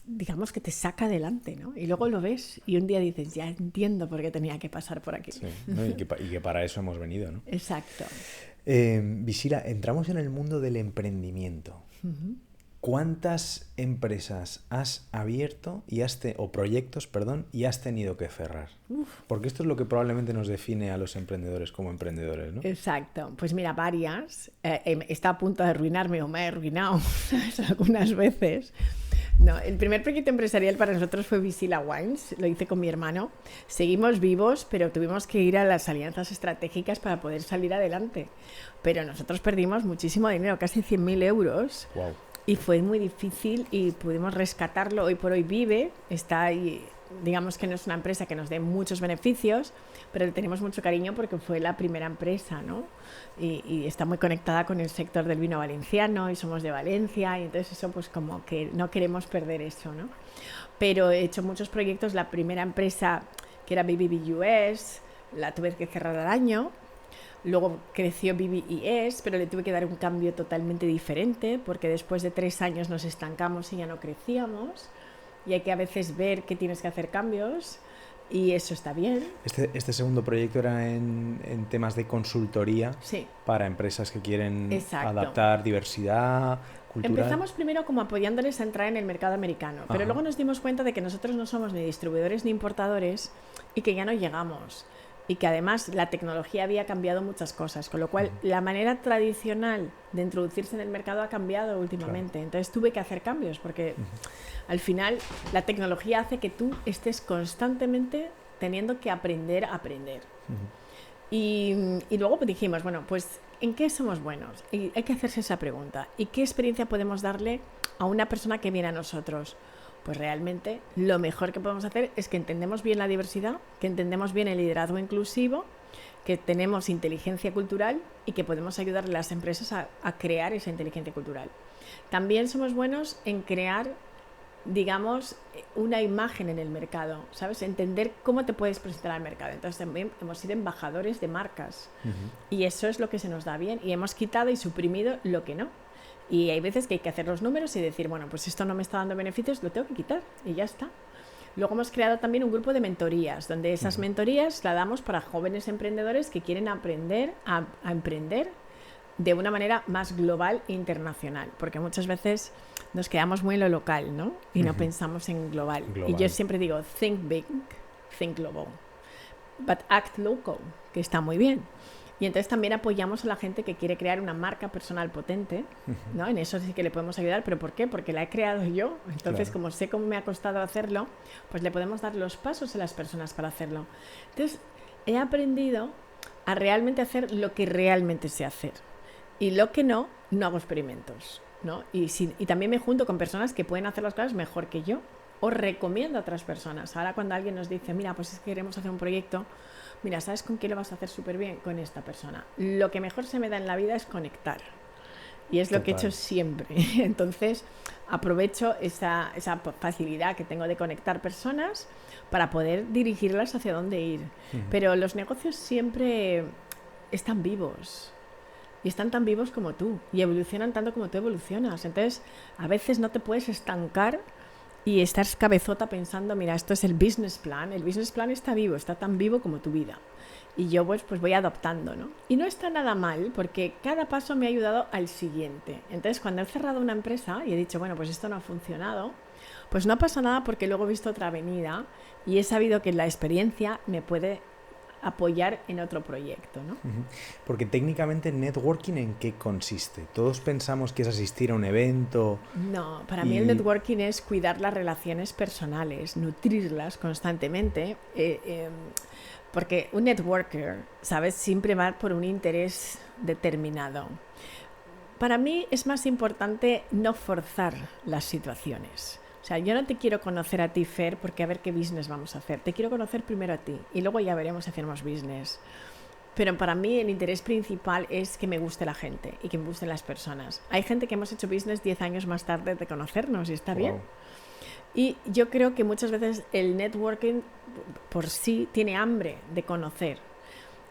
digamos que te saca adelante, ¿no? Y luego lo ves y un día dices, ya entiendo por qué tenía que pasar por aquí. Sí, ¿no? y que para eso hemos venido, ¿no? Exacto. Visira, entramos en el mundo del emprendimiento. ¿Cuántas empresas has abierto o proyectos, y has tenido que cerrar? Porque esto es lo que probablemente nos define a los emprendedores como emprendedores, ¿no? Exacto. Pues mira, varias. Está a punto de arruinarme o me he arruinado algunas veces. No, el primer proyecto empresarial para nosotros fue Visila Wines, lo hice con mi hermano. Seguimos vivos, pero tuvimos que ir a las alianzas estratégicas para poder salir adelante. Pero nosotros perdimos muchísimo dinero, casi 100.000 euros. Wow. Y fue muy difícil y pudimos rescatarlo. Hoy por hoy vive, está ahí. Digamos que no es una empresa que nos dé muchos beneficios, pero le tenemos mucho cariño porque fue la primera empresa, ¿no? Y está muy conectada con el sector del vino valenciano y somos de Valencia y entonces eso pues como que no queremos perder eso, ¿no? Pero he hecho muchos proyectos. La primera empresa que era BBBUS la tuve que cerrar al año. Luego creció BBES, pero le tuve que dar un cambio totalmente diferente porque después de 3 años nos estancamos y ya no crecíamos. Y hay que a veces ver que tienes que hacer cambios y eso está bien. Este segundo proyecto era en temas de consultoría para empresas que quieren adaptar diversidad cultural. Empezamos primero como apoyándoles a entrar en el mercado americano, pero luego nos dimos cuenta de que nosotros no somos ni distribuidores ni importadores y que ya no llegamos. Y que además la tecnología había cambiado muchas cosas, con lo cual la manera tradicional de introducirse en el mercado ha cambiado últimamente. Claro. Entonces tuve que hacer cambios porque al final la tecnología hace que tú estés constantemente teniendo que aprender a aprender. Y luego dijimos, bueno, pues ¿en qué somos buenos? Y hay que hacerse esa pregunta. ¿Y qué experiencia podemos darle a una persona que viene a nosotros? Pues realmente lo mejor que podemos hacer es que entendemos bien la diversidad, que entendemos bien el liderazgo inclusivo, que tenemos inteligencia cultural y que podemos ayudar a las empresas a crear esa inteligencia cultural. También somos buenos en crear, digamos, una imagen en el mercado, ¿sabes? Entender cómo te puedes presentar al mercado. Entonces también hemos sido embajadores de marcas y eso es lo que se nos da bien y hemos quitado y suprimido lo que no. Y hay veces que hay que hacer los números y decir, bueno, pues esto no me está dando beneficios, lo tengo que quitar y ya está. Luego hemos creado también un grupo de mentorías, donde esas mentorías la damos para jóvenes emprendedores que quieren aprender a emprender de una manera más global e internacional, porque muchas veces nos quedamos muy en lo local, ¿no? Y no pensamos en global. Y yo siempre digo, think big, think global, but act local, que está muy bien. Y entonces también apoyamos a la gente que quiere crear una marca personal potente, ¿no? En eso sí que le podemos ayudar, pero ¿por qué? Porque la he creado yo. Entonces, como sé cómo me ha costado hacerlo, pues le podemos dar los pasos a las personas para hacerlo. Entonces, he aprendido a realmente hacer lo que realmente sé hacer. Y lo que no hago experimentos, ¿no? Y también me junto con personas que pueden hacer las cosas mejor que yo o recomiendo a otras personas. Ahora cuando alguien nos dice, mira, pues es que queremos hacer un proyecto, mira, ¿sabes con quién lo vas a hacer súper bien? Con esta persona. Lo que mejor se me da en la vida es conectar. Y es lo que he hecho siempre. Entonces, aprovecho esa facilidad que tengo de conectar personas para poder dirigirlas hacia dónde ir. Pero los negocios siempre están vivos. Y están tan vivos como tú. Y evolucionan tanto como tú evolucionas. Entonces, a veces no te puedes estancar y estás cabezota pensando, mira, esto es el business plan. El business plan está vivo, está tan vivo como tu vida. Y yo pues voy adoptando, ¿no? Y no está nada mal, porque cada paso me ha ayudado al siguiente. Entonces, cuando he cerrado una empresa y he dicho, bueno, pues esto no ha funcionado, pues no pasa nada porque luego he visto otra avenida y he sabido que la experiencia me puede apoyar en otro proyecto, ¿no? Porque técnicamente networking, ¿en qué consiste? Todos pensamos que es asistir a un evento. No, para mí el networking es cuidar las relaciones personales, nutrirlas constantemente, porque un networker, ¿sabes? Siempre va por un interés determinado. Para mí es más importante no forzar las situaciones. O sea, yo no te quiero conocer a ti, Fer, porque a ver qué business vamos a hacer. Te quiero conocer primero a ti y luego ya veremos si hacemos business. Pero para mí el interés principal es que me guste la gente y que me gusten las personas. Hay gente que hemos hecho business 10 años más tarde de conocernos y está bien. Y yo creo que muchas veces el networking por sí tiene hambre de conocer.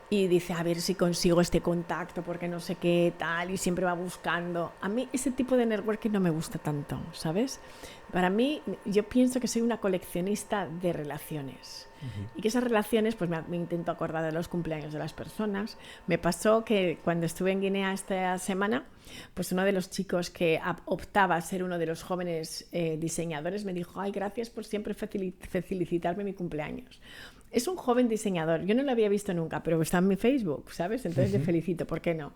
Y dice, a ver si consigo este contacto porque no sé qué tal, y siempre va buscando. A mí ese tipo de networking no me gusta tanto, ¿sabes? Para mí, yo pienso que soy una coleccionista de relaciones. Y que esas relaciones, pues me intento acordar de los cumpleaños de las personas. Me pasó que cuando estuve en Guinea esta semana, pues uno de los chicos que optaba a ser uno de los jóvenes diseñadores me dijo, ay, gracias por siempre felicitarme mi cumpleaños. Es un joven diseñador, yo no lo había visto nunca, pero está en mi Facebook, ¿sabes? Entonces le felicito, ¿por qué no?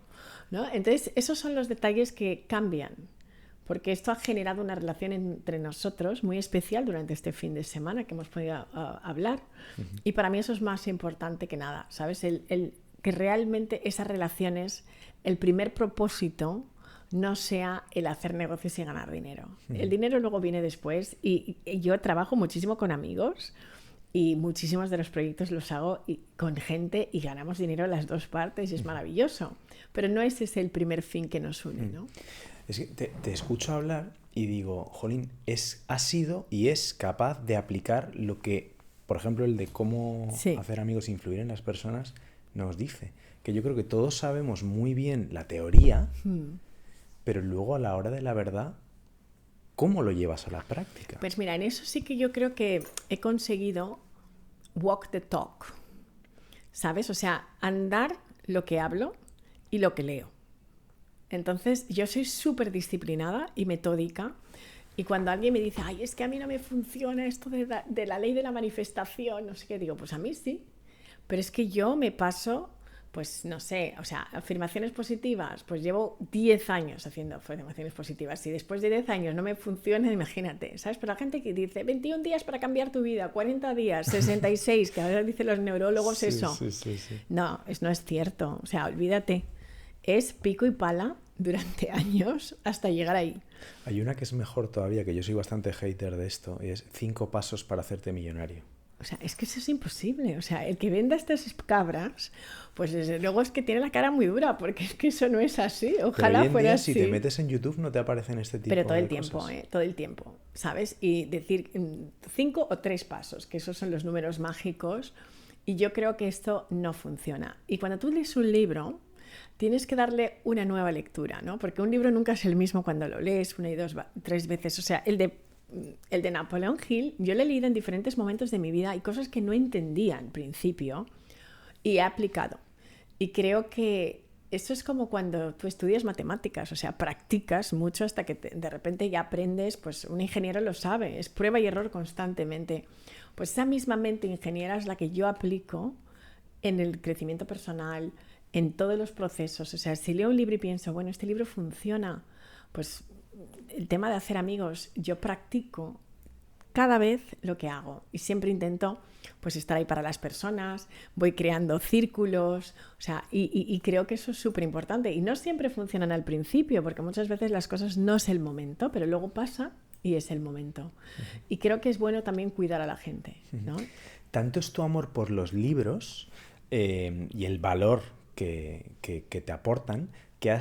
Entonces esos son los detalles que cambian, porque esto ha generado una relación entre nosotros muy especial durante este fin de semana que hemos podido hablar, y para mí eso es más importante que nada, ¿sabes? Que realmente esas relaciones, el primer propósito no sea el hacer negocios y ganar dinero. El dinero luego viene después, y yo trabajo muchísimo con amigos, y muchísimos de los proyectos los hago con gente y ganamos dinero en las dos partes y es maravilloso. Pero no ese es el primer fin que nos une, ¿no? Es que te escucho hablar y digo, jolín, ha sido y es capaz de aplicar lo que, por ejemplo, el de cómo hacer amigos e influir en las personas nos dice. Que yo creo que todos sabemos muy bien la teoría, pero luego a la hora de la verdad, ¿cómo lo llevas a la práctica? Pues mira, en eso sí que yo creo que he conseguido walk the talk, ¿sabes? O sea, andar lo que hablo y lo que leo. Entonces, yo soy súper disciplinada y metódica, y cuando alguien me dice, ay, es que a mí no me funciona esto de la ley de la manifestación, no sé qué, digo, pues a mí sí, pero es que yo me paso... Pues no sé, o sea, afirmaciones positivas, pues llevo 10 años haciendo afirmaciones positivas. Si después de 10 años no me funciona, imagínate, ¿sabes? Pero la gente que dice 21 días para cambiar tu vida, 40 días, 66, que ahora dicen los neurólogos eso. Sí. No, no es cierto, o sea, olvídate. Es pico y pala durante años hasta llegar ahí. Hay una que es mejor todavía, que yo soy bastante hater de esto, y es 5 pasos para hacerte millonario. O sea, es que eso es imposible. O sea, el que venda estas cabras, pues desde luego es que tiene la cara muy dura, porque es que eso no es así. Ojalá fuera así. Si te metes en YouTube no te aparecen este tipo de cosas. Pero todo el tiempo, todo el tiempo, ¿sabes? Y decir 5 o 3 pasos, que esos son los números mágicos, y yo creo que esto no funciona. Y cuando tú lees un libro, tienes que darle una nueva lectura, ¿no? Porque un libro nunca es el mismo cuando lo lees 1 y 2, 3 veces. O sea, el de Napoleón Hill, yo lo he leído en diferentes momentos de mi vida y cosas que no entendía al principio y he aplicado. Y creo que eso es como cuando tú estudias matemáticas, o sea, practicas mucho hasta que de repente ya aprendes, pues un ingeniero lo sabe, es prueba y error constantemente. Pues esa misma mente ingeniera es la que yo aplico en el crecimiento personal, en todos los procesos. O sea, si leo un libro y pienso, bueno, este libro funciona, pues el tema de hacer amigos, yo practico cada vez lo que hago y siempre intento pues estar ahí para las personas, voy creando círculos, o sea, y creo que eso es súper importante y no siempre funcionan al principio porque muchas veces las cosas no es el momento, pero luego pasa y es el momento. Y creo que es bueno también cuidar a la gente, ¿no? Tanto es tu amor por los libros y el valor que te aportan, que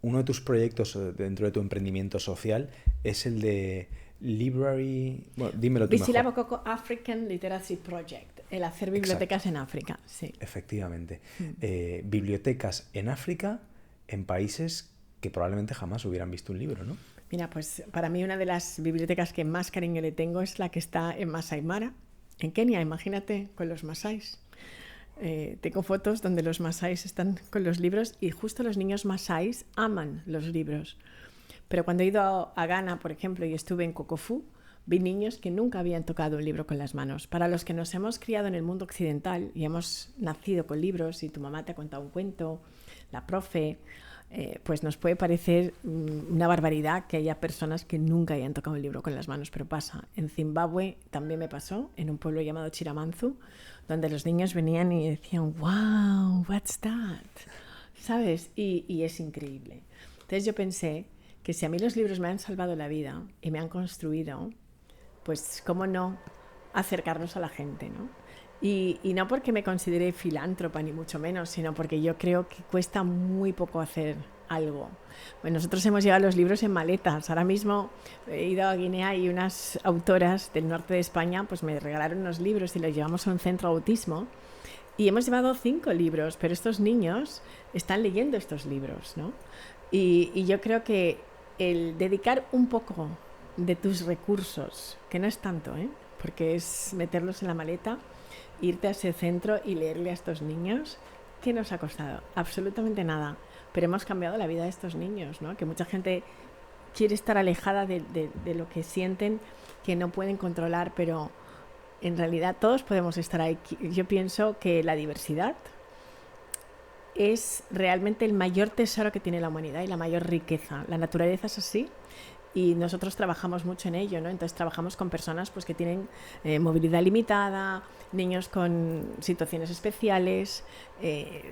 uno de tus proyectos dentro de tu emprendimiento social es el de Library... Bueno, dímelo tú Bisilabo mejor. Coco African Literacy Project, el hacer bibliotecas en África, sí. Efectivamente. Bibliotecas en África, en países que probablemente jamás hubieran visto un libro, ¿no? Mira, pues para mí una de las bibliotecas que más cariño le tengo es la que está en Masai Mara, en Kenia, imagínate, con los masáis. Tengo fotos donde los masáis están con los libros y justo los niños masáis aman los libros. Pero cuando he ido a Ghana, por ejemplo, y estuve en Kokofu, vi niños que nunca habían tocado un libro con las manos. Para los que nos hemos criado en el mundo occidental y hemos nacido con libros y tu mamá te ha contado un cuento, la profe, pues nos puede parecer una barbaridad que haya personas que nunca hayan tocado un libro con las manos, pero pasa. En Zimbabue también me pasó, en un pueblo llamado Chiramanzu, donde los niños venían y decían, wow, what's that? ¿Sabes? Y es increíble. Entonces yo pensé que si a mí los libros me han salvado la vida y me han construido, pues cómo no acercarnos a la gente, ¿no? Y no porque me considere filántropa ni mucho menos, sino porque yo creo que cuesta muy poco hacer algo. Bueno, nosotros hemos llevado los libros en maletas. Ahora mismo he ido a Guinea y unas autoras del norte de España pues me regalaron unos libros y los llevamos a un centro de autismo y hemos llevado 5 libros, pero estos niños están leyendo estos libros, ¿no? Y yo creo que el dedicar un poco de tus recursos, que no es tanto, porque es meterlos en la maleta, irte a ese centro y leerle a estos niños, ¿qué nos ha costado? Absolutamente nada. Pero hemos cambiado la vida de estos niños, ¿no? Que mucha gente quiere estar alejada de lo que sienten, que no pueden controlar, pero en realidad todos podemos estar ahí. Yo pienso que la diversidad es realmente el mayor tesoro que tiene la humanidad y la mayor riqueza. La naturaleza es así. Y nosotros trabajamos mucho en ello, ¿no? Entonces trabajamos con personas pues, que tienen movilidad limitada, niños con situaciones especiales,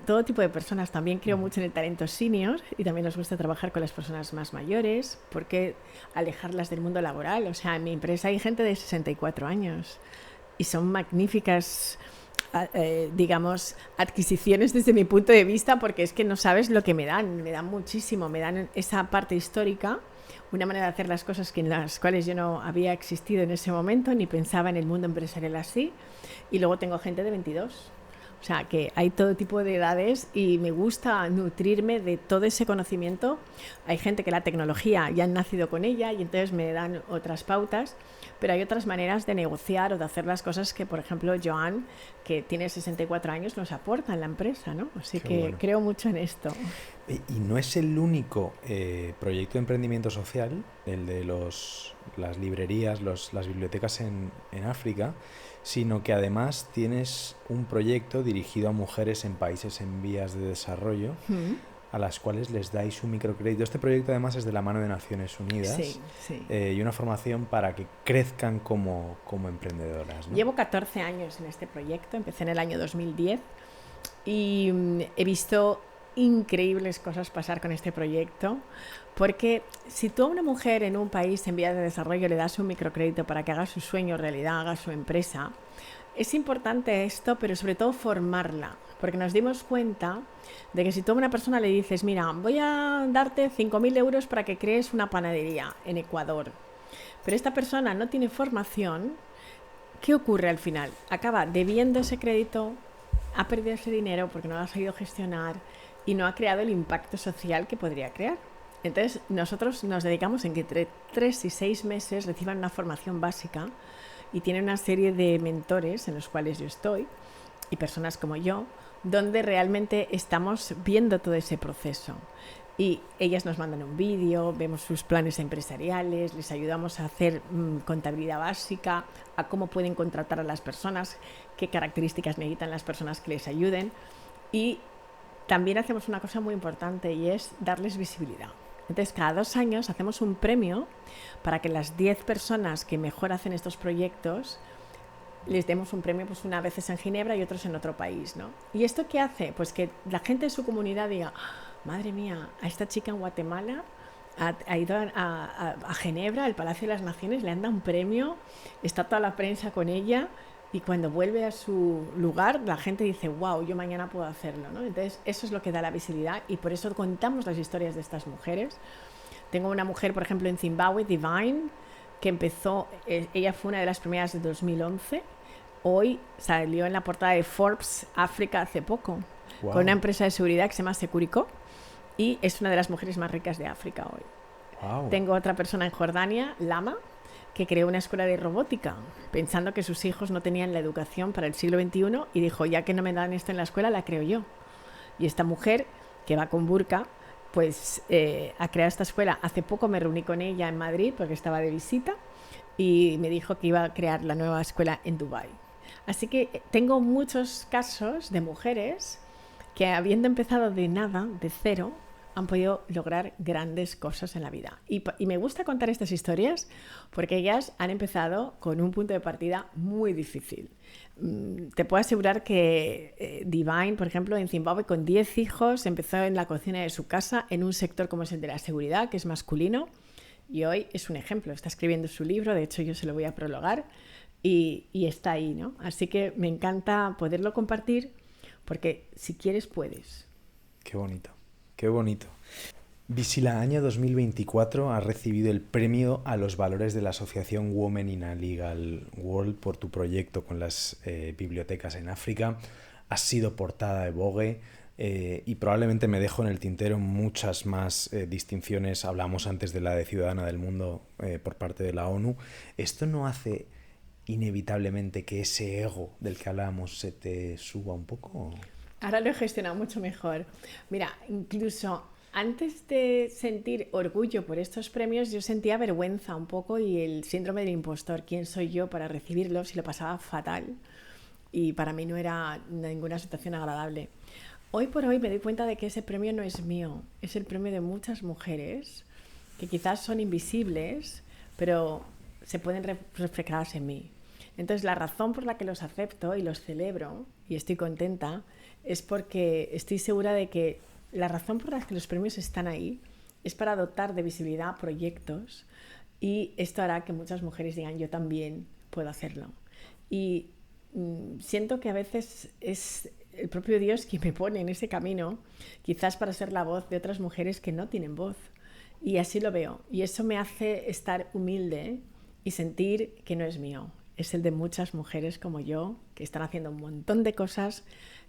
todo tipo de personas. También creo mucho en el talento senior y también nos gusta trabajar con las personas más mayores, porque alejarlas del mundo laboral. O sea, en mi empresa hay gente de 64 años y son magníficas, digamos, adquisiciones desde mi punto de vista, porque es que no sabes lo que me dan muchísimo, me dan esa parte histórica, una manera de hacer las cosas en las cuales yo no había existido en ese momento, ni pensaba en el mundo empresarial así. Y luego tengo gente de 22. O sea, que hay todo tipo de edades y me gusta nutrirme de todo ese conocimiento. Hay gente que la tecnología ya han nacido con ella y entonces me dan otras pautas, pero hay otras maneras de negociar o de hacer las cosas que, por ejemplo, Joan, que tiene 64 años, nos aporta en la empresa, ¿no? Así Qué que bueno. creo mucho en esto. Y no es el único proyecto de emprendimiento social, el de las librerías, las bibliotecas en África, sino que además tienes un proyecto dirigido a mujeres en países en vías de desarrollo, a las cuales les dais un microcrédito. Este proyecto además es de la mano de Naciones Unidas, Sí. Y una formación para que crezcan como emprendedoras, ¿no? Llevo 14 años en este proyecto, empecé en el año 2010 y he visto increíbles cosas pasar con este proyecto, porque si tú a una mujer en un país en vías de desarrollo le das un microcrédito para que haga su sueño realidad, haga su empresa, es importante esto, pero sobre todo formarla, porque nos dimos cuenta de que si tú a una persona le dices, mira, voy a darte 5.000 euros para que crees una panadería en Ecuador, pero esta persona no tiene formación, ¿qué ocurre al final? Acaba debiendo ese crédito, ha perdido ese dinero porque no lo ha sabido gestionar y no ha creado el impacto social que podría crear. Entonces nosotros nos dedicamos en que entre 3 y 6 meses reciban una formación básica y tienen una serie de mentores en los cuales yo estoy y personas como yo, donde realmente estamos viendo todo ese proceso. Y ellas nos mandan un vídeo, vemos sus planes empresariales, les ayudamos a hacer contabilidad básica, a cómo pueden contratar a las personas, qué características necesitan las personas que les ayuden. Y también hacemos una cosa muy importante y es darles visibilidad. Entonces, cada 2 años hacemos un premio para que las 10 personas que mejor hacen estos proyectos les demos un premio, pues una vez en Ginebra y otros en otro país, ¿no? ¿Y esto qué hace? Pues que la gente de su comunidad diga, madre mía, a esta chica en Guatemala ha ido a Ginebra, al Palacio de las Naciones, le han dado un premio, está toda la prensa con ella y cuando vuelve a su lugar la gente dice, wow, yo mañana puedo hacerlo, ¿no? Entonces eso es lo que da la visibilidad y por eso contamos las historias de estas mujeres. Tengo una mujer, por ejemplo, en Zimbabue, Divine, que empezó, ella fue una de las primeras de 2011, hoy salió en la portada de Forbes África hace poco, wow, con una empresa de seguridad que se llama Securico y es una de las mujeres más ricas de África hoy. Wow. Tengo otra persona en Jordania, Lama, que creó una escuela de robótica pensando que sus hijos no tenían la educación para el siglo XXI y dijo, ya que no me dan esto en la escuela, la creo yo. Y esta mujer, que va con burka, pues ha creado esta escuela. Hace poco me reuní con ella en Madrid porque estaba de visita y me dijo que iba a crear la nueva escuela en Dubái. Así que tengo muchos casos de mujeres que habiendo empezado de nada, de cero, han podido lograr grandes cosas en la vida. Y me gusta contar estas historias porque ellas han empezado con un punto de partida muy difícil. Te puedo asegurar que Divine, por ejemplo, en Zimbabue, con 10 hijos, empezó en la cocina de su casa en un sector como es el de la seguridad, que es masculino, y hoy es un ejemplo. Está escribiendo su libro, de hecho yo se lo voy a prologar, y está ahí, ¿no? Así que me encanta poderlo compartir porque si quieres, puedes. Qué bonito. Qué bonito. Visila, año 2024, has recibido el premio a los valores de la asociación Women in a Legal World por tu proyecto con las bibliotecas en África. Has sido portada de Vogue y probablemente me dejo en el tintero muchas más distinciones. Hablamos antes de la de Ciudadana del Mundo por parte de la ONU. ¿Esto no hace inevitablemente que ese ego del que hablábamos se te suba un poco? Ahora lo he gestionado mucho mejor. Mira, incluso antes de sentir orgullo por estos premios, yo sentía vergüenza un poco y el síndrome del impostor. ¿Quién soy yo para recibirlos? Y lo pasaba fatal. Y para mí no era ninguna situación agradable. Hoy por hoy me doy cuenta de que ese premio no es mío. Es el premio de muchas mujeres que quizás son invisibles, pero se pueden reflejarse en mí. Entonces, la razón por la que los acepto y los celebro, y estoy contenta, es porque estoy segura de que la razón por la que los premios están ahí es para dotar de visibilidad proyectos y esto hará que muchas mujeres digan yo también puedo hacerlo. Y siento que a veces es el propio Dios quien me pone en ese camino, quizás para ser la voz de otras mujeres que no tienen voz. Y así lo veo. Y eso me hace estar humilde y sentir que no es mío. Es el de muchas mujeres como yo que están haciendo un montón de cosas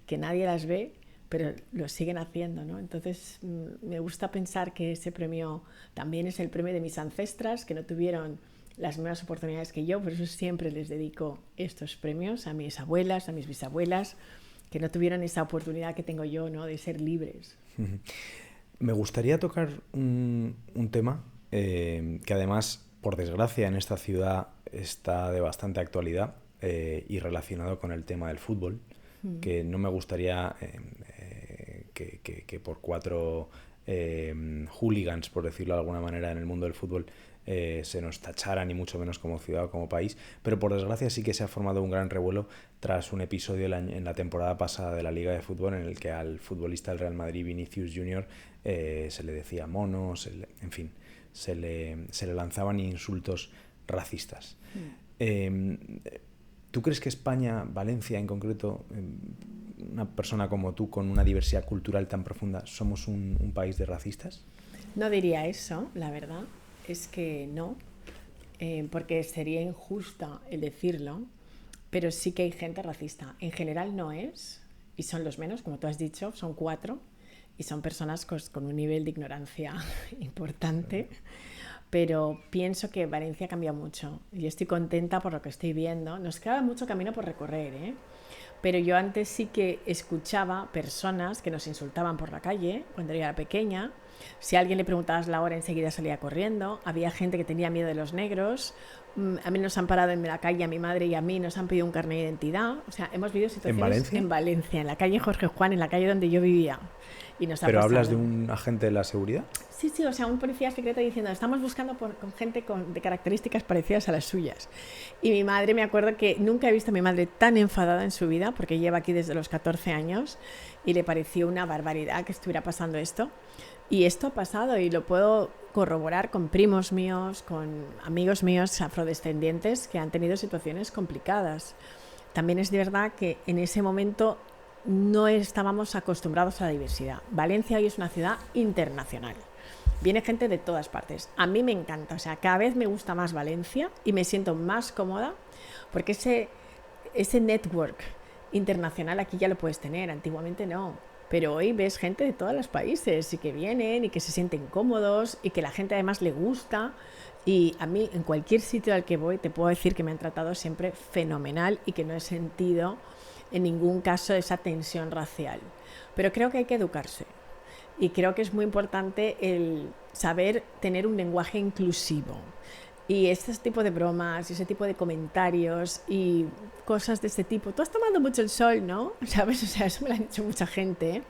que nadie las ve, pero lo siguen haciendo, ¿no? Entonces me gusta pensar que ese premio también es el premio de mis ancestras que no tuvieron las mismas oportunidades que yo, por eso siempre les dedico estos premios a mis abuelas, a mis bisabuelas, que no tuvieron esa oportunidad que tengo yo, ¿no? De ser libres. Me gustaría tocar un tema que además, por desgracia, en esta ciudad está de bastante actualidad y relacionado con el tema del fútbol, que no me gustaría que por 4 hooligans, por decirlo de alguna manera, en el mundo del fútbol se nos tachara, ni mucho menos como ciudad o como país, pero por desgracia sí que se ha formado un gran revuelo tras un episodio en la temporada pasada de la Liga de Fútbol en el que al futbolista del Real Madrid, Vinicius Junior, se le decía mono, en fin, se le lanzaban insultos racistas. ¿Tú crees que España, Valencia en concreto, una persona como tú con una diversidad cultural tan profunda, somos un país de racistas? No diría eso, la verdad es que no, porque sería injusto el decirlo, pero sí que hay gente racista. En general no es, y son los menos, como tú has dicho, son 4, y son personas con un nivel de ignorancia importante. Pero pienso que Valencia cambia mucho y estoy contenta por lo que estoy viendo. Nos queda mucho camino por recorrer, pero yo antes sí que escuchaba personas que nos insultaban por la calle cuando yo era pequeña. Si a alguien le preguntabas la hora, enseguida salía corriendo. Había gente que tenía miedo de los negros. A mí nos han parado en la calle, a mi madre y a mí nos han pedido un carnet de identidad. O sea, hemos vivido situaciones en Valencia, en la calle Jorge Juan, en la calle donde yo vivía. Y nos ha ¿Pero pasado. hablas de un agente de la seguridad? Sí, o sea, un policía secreto diciendo estamos buscando con gente de características parecidas a las suyas. Y mi madre, me acuerdo que nunca he visto a mi madre tan enfadada en su vida, porque lleva aquí desde los 14 años, y le pareció una barbaridad que estuviera pasando esto. Y esto ha pasado y lo puedo corroborar con primos míos, con amigos míos afrodescendientes que han tenido situaciones complicadas. También es de verdad que en ese momento no estábamos acostumbrados a la diversidad. Valencia hoy es una ciudad internacional. Viene gente de todas partes. A mí me encanta, o sea, cada vez me gusta más Valencia y me siento más cómoda porque ese network internacional aquí ya lo puedes tener, antiguamente no. Pero hoy ves gente de todos los países y que vienen y que se sienten cómodos y que la gente además le gusta. Y a mí, en cualquier sitio al que voy, te puedo decir que me han tratado siempre fenomenal y que no he sentido en ningún caso esa tensión racial. Pero creo que hay que educarse. Y creo que es muy importante el saber tener un lenguaje inclusivo. Y este tipo de bromas y ese tipo de comentarios y cosas de este tipo. Tú has tomado mucho el sol, ¿no? ¿Sabes? O sea, eso me lo han dicho mucha gente, ¿eh?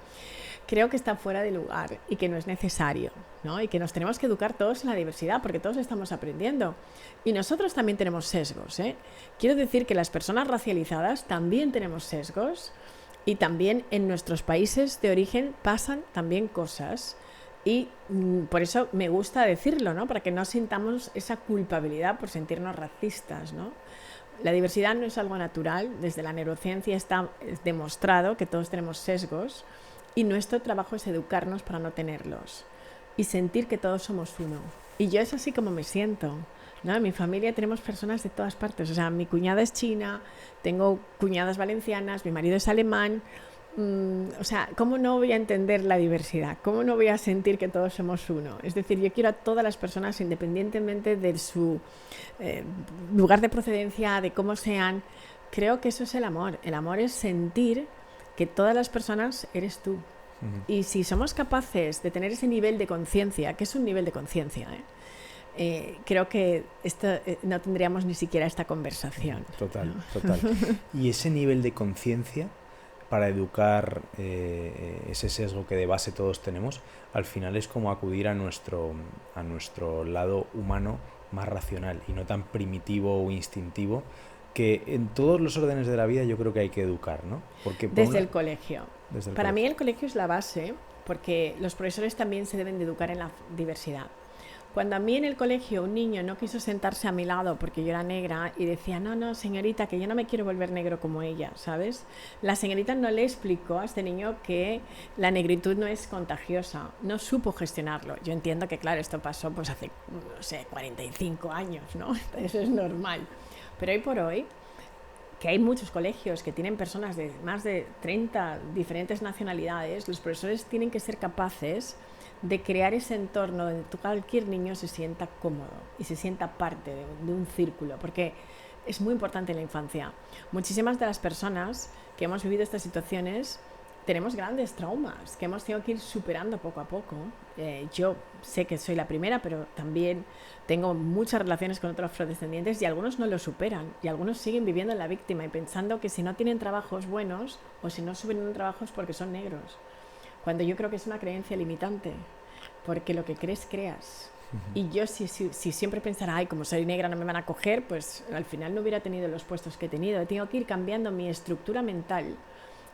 Creo que está fuera de lugar y que no es necesario, ¿no? Y que nos tenemos que educar todos en la diversidad porque todos estamos aprendiendo. Y nosotros también tenemos sesgos, ¿eh? Quiero decir que las personas racializadas también tenemos sesgos y también en nuestros países de origen pasan también cosas. Y por eso me gusta decirlo, ¿no? Para que no sintamos esa culpabilidad por sentirnos racistas, ¿no? La diversidad no es algo natural. Desde la neurociencia está demostrado que todos tenemos sesgos y nuestro trabajo es educarnos para no tenerlos y sentir que todos somos uno. Y yo es así como me siento, ¿no? En mi familia tenemos personas de todas partes. O sea, mi cuñada es china, tengo cuñadas valencianas, mi marido es alemán. O sea, ¿cómo no voy a entender la diversidad? ¿Cómo no voy a sentir que todos somos uno? Es decir, yo quiero a todas las personas independientemente de su lugar de procedencia, de cómo sean. Creo que eso es el amor. El amor es sentir que todas las personas eres tú. Y si somos capaces de tener ese nivel de conciencia, que es un nivel de conciencia, creo que no tendríamos ni siquiera esta conversación. Total, ¿no? total. Y ese nivel de conciencia para educar ese sesgo que de base todos tenemos, al final es como acudir a nuestro lado humano más racional y no tan primitivo o instintivo, que en todos los órdenes de la vida yo creo que hay que educar, ¿no? Porque desde el colegio. Para colegio. mí el colegio es la base, porque los profesores también se deben de educar en la diversidad. Cuando a mí en el colegio un niño no quiso sentarse a mi lado porque yo era negra y decía, no, señorita, que yo no me quiero volver negro como ella, ¿sabes? La señorita no le explicó a este niño que la negritud no es contagiosa, no supo gestionarlo. Yo entiendo que, claro, esto pasó pues hace, no sé, 45 años, ¿no? Eso es normal. Pero hoy por hoy, que hay muchos colegios que tienen personas de más de 30 diferentes nacionalidades, los profesores tienen que ser capaces de crear ese entorno donde cualquier niño se sienta cómodo y se sienta parte de un círculo, porque es muy importante en la infancia. Muchísimas de las personas que hemos vivido estas situaciones tenemos grandes traumas que hemos tenido que ir superando poco a poco. Yo sé que soy la primera, pero también tengo muchas relaciones con otros afrodescendientes y algunos no lo superan y algunos siguen viviendo en la víctima y pensando que si no tienen trabajos buenos o si no suben un trabajo es porque son negros. Cuando yo creo que es una creencia limitante, porque lo que crees, creas. Y yo si siempre pensara, ay, como soy negra no me van a coger, pues al final no hubiera tenido los puestos que he tenido. Tengo que ir cambiando mi estructura mental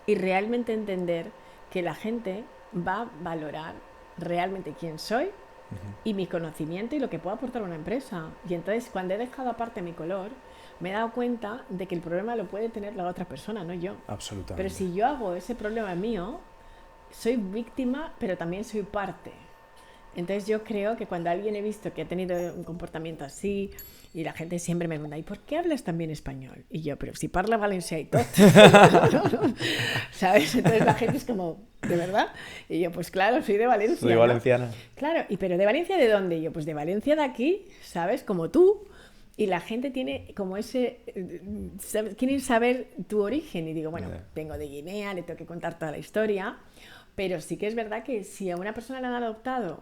y realmente entender que la gente va a valorar realmente quién soy y mi conocimiento y lo que puedo aportar a una empresa. Y entonces cuando he dejado aparte mi color, me he dado cuenta de que el problema lo puede tener la otra persona, no yo. Absolutamente. Pero si yo hago ese problema mío, soy víctima, pero también soy parte. Entonces yo creo que cuando alguien he visto que ha tenido un comportamiento así y la gente siempre me pregunta, ¿y por qué hablas tan bien español? Y yo, pero si parla valencià y todo. ¿Sabes? Entonces la gente es como, ¿de verdad? Y yo, pues claro, soy de Valencia. Soy valenciana. ¿no? Claro, pero ¿de Valencia de dónde? Y yo, pues de Valencia de aquí, ¿sabes? Como tú. Y la gente tiene como quieren saber tu origen. Y digo, bueno, vengo de Guinea, le tengo que contar toda la historia. Pero sí que es verdad que si a una persona la han adoptado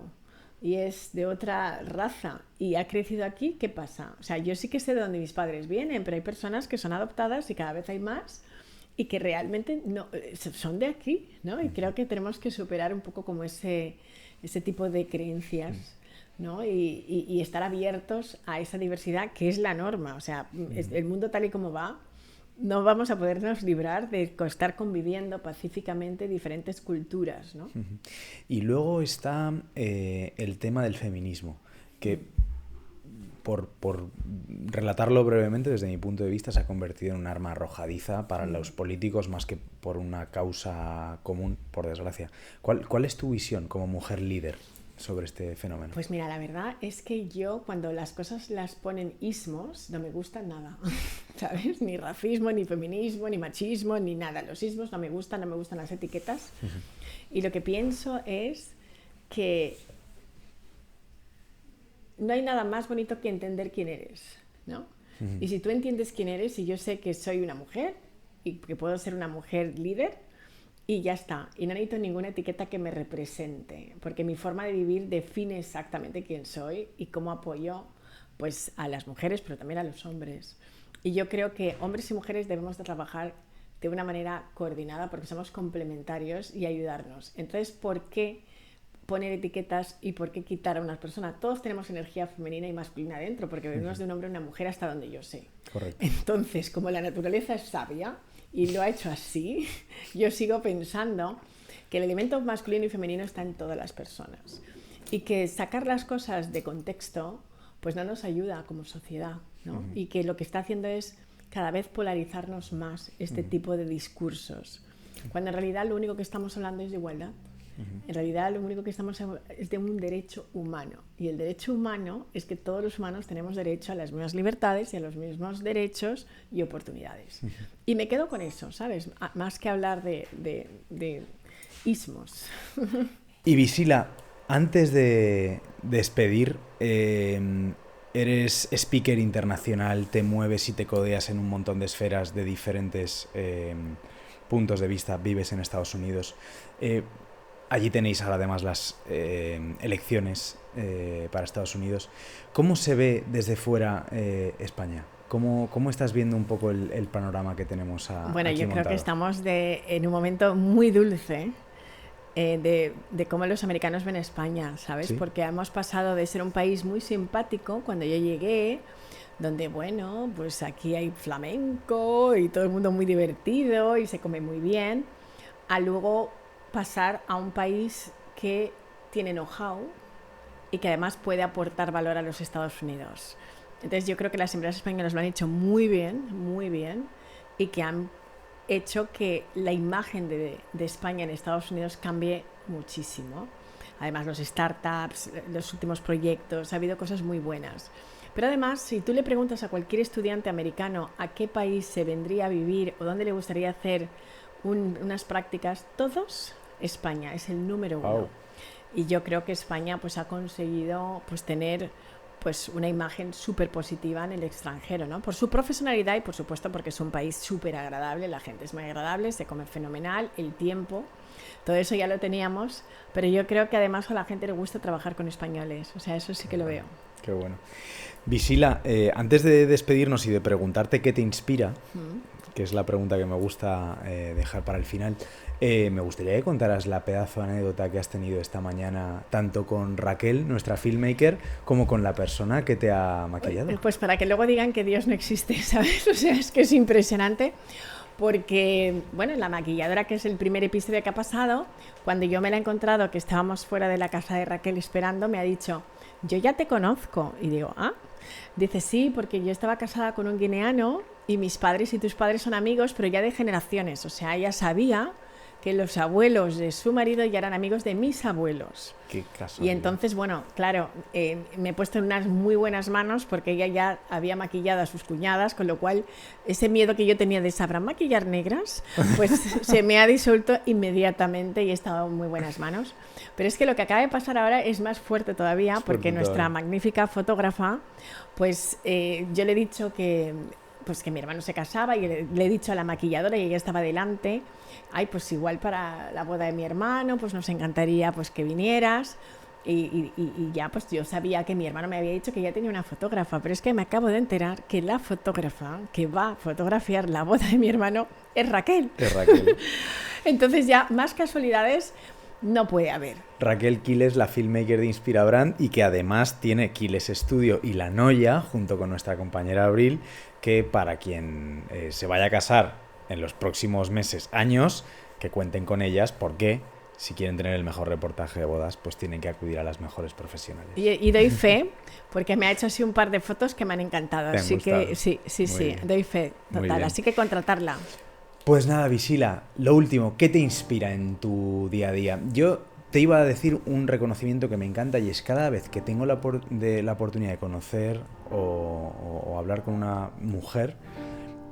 y es de otra raza y ha crecido aquí, ¿qué pasa? O sea, yo sí que sé de dónde mis padres vienen, pero hay personas que son adoptadas y cada vez hay más y que realmente no son de aquí, ¿no? Y creo que tenemos que superar un poco como ese tipo de creencias, ¿no? Y estar abiertos a esa diversidad que es la norma. O sea, el mundo tal y como va, no vamos a podernos librar de estar conviviendo pacíficamente diferentes culturas, ¿no? Y luego está el tema del feminismo, que por relatarlo brevemente, desde mi punto de vista, se ha convertido en un arma arrojadiza para los políticos más que por una causa común, por desgracia. ¿Cuál es tu visión como mujer líder sobre este fenómeno? Pues mira, la verdad es que yo cuando las cosas las ponen ismos no me gustan nada, ¿sabes? Ni racismo, ni feminismo, ni machismo, ni nada. Los ismos no me gustan las etiquetas. Y lo que pienso es que no hay nada más bonito que entender quién eres, ¿no? Y si tú entiendes quién eres, y yo sé que soy una mujer y que puedo ser una mujer líder, y ya está, y no necesito ninguna etiqueta que me represente, porque mi forma de vivir define exactamente quién soy y cómo apoyo pues, a las mujeres, pero también a los hombres. Y yo creo que hombres y mujeres debemos de trabajar de una manera coordinada porque somos complementarios y ayudarnos. Entonces, ¿por qué poner etiquetas y por qué quitar a una persona? Todos tenemos energía femenina y masculina dentro, porque venimos de un hombre y una mujer hasta donde yo sé. Correcto. Entonces, como la naturaleza es sabia y lo ha hecho así, yo sigo pensando que el elemento masculino y femenino está en todas las personas y que sacar las cosas de contexto pues no nos ayuda como sociedad, ¿no? Y que lo que está haciendo es cada vez polarizarnos más este tipo de discursos, cuando en realidad lo único que estamos hablando es de igualdad. En realidad lo único que estamos hablando es de un derecho humano, y el derecho humano es que todos los humanos tenemos derecho a las mismas libertades y a los mismos derechos y oportunidades. Y me quedo con eso, ¿sabes? Más que hablar de ismos. Y Visila, antes de despedir, eres speaker internacional, te mueves y te codeas en un montón de esferas de diferentes puntos de vista, vives en Estados Unidos. Allí tenéis ahora además las elecciones para Estados Unidos. ¿Cómo se ve desde fuera España? ¿Cómo estás viendo un poco el panorama que tenemos Bueno, aquí yo montado? creo que estamos en un momento muy dulce de cómo los americanos ven España, ¿sabes? ¿Sí? Porque hemos pasado de ser un país muy simpático cuando yo llegué, donde, bueno, pues aquí hay flamenco y todo el mundo muy divertido y se come muy bien, a luego pasar a un país que tiene know-how y que además puede aportar valor a los Estados Unidos. Entonces yo creo que las empresas españolas lo han hecho muy bien, y que han hecho que la imagen de España en Estados Unidos cambie muchísimo. Además los startups, los últimos proyectos, ha habido cosas muy buenas. Pero además, si tú le preguntas a cualquier estudiante americano a qué país se vendría a vivir o dónde le gustaría hacer unas prácticas, todos España es el número uno. Wow. Y yo creo que España pues ha conseguido pues tener pues una imagen súper positiva en el extranjero, ¿no? Por su profesionalidad y por supuesto porque es un país súper agradable, la gente es muy agradable, se come fenomenal, el tiempo, todo eso ya lo teníamos, pero yo creo que además a la gente le gusta trabajar con españoles, o sea, eso sí que lo veo. Qué bueno. Visila, antes de despedirnos y de preguntarte qué te inspira, que es la pregunta que me gusta dejar para el final, me gustaría que contaras la pedazo de anécdota que has tenido esta mañana, tanto con Raquel, nuestra filmmaker, como con la persona que te ha maquillado. Pues para que luego digan que Dios no existe, ¿sabes? O sea, es que es impresionante. Porque, bueno, la maquilladora, que es el primer episodio que ha pasado, cuando yo me la he encontrado, que estábamos fuera de la casa de Raquel esperando, me ha dicho, yo ya te conozco. Y digo, ¿ah? Dice, sí, porque yo estaba casada con un guineano y mis padres y tus padres son amigos, pero ya de generaciones. O sea, ella sabía que los abuelos de su marido ya eran amigos de mis abuelos. Qué caso. Y entonces, bueno, claro, me he puesto en unas muy buenas manos porque ella ya había maquillado a sus cuñadas, con lo cual ese miedo que yo tenía de ¿sabrán maquillar negras? Pues se me ha disuelto inmediatamente y he estado en muy buenas manos. Pero es que lo que acaba de pasar ahora es más fuerte todavía, porque nuestra magnífica fotógrafa, pues yo le he dicho que mi hermano se casaba y le he dicho a la maquilladora y ella estaba delante, ay, pues igual para la boda de mi hermano, pues nos encantaría pues que vinieras. Y ya pues yo sabía que mi hermano me había dicho que ya tenía una fotógrafa, pero es que me acabo de enterar que la fotógrafa que va a fotografiar la boda de mi hermano es Raquel. Es Raquel. Entonces ya más casualidades, no puede haber. Raquel Quiles, la filmmaker de Inspirabrand, y que además tiene Quiles Studio y La Noia, junto con nuestra compañera Abril, que para quien se vaya a casar en los próximos meses, años, que cuenten con ellas, porque si quieren tener el mejor reportaje de bodas, pues tienen que acudir a las mejores profesionales. Y doy fe, porque me ha hecho así un par de fotos que me han encantado. ¿Te han Así gustado? que sí, Bien. doy fe total. Así que contratarla. Pues nada, Visila, lo último, ¿qué te inspira en tu día a día? Yo te iba a decir un reconocimiento que me encanta, y es cada vez que tengo la oportunidad de conocer o hablar con una mujer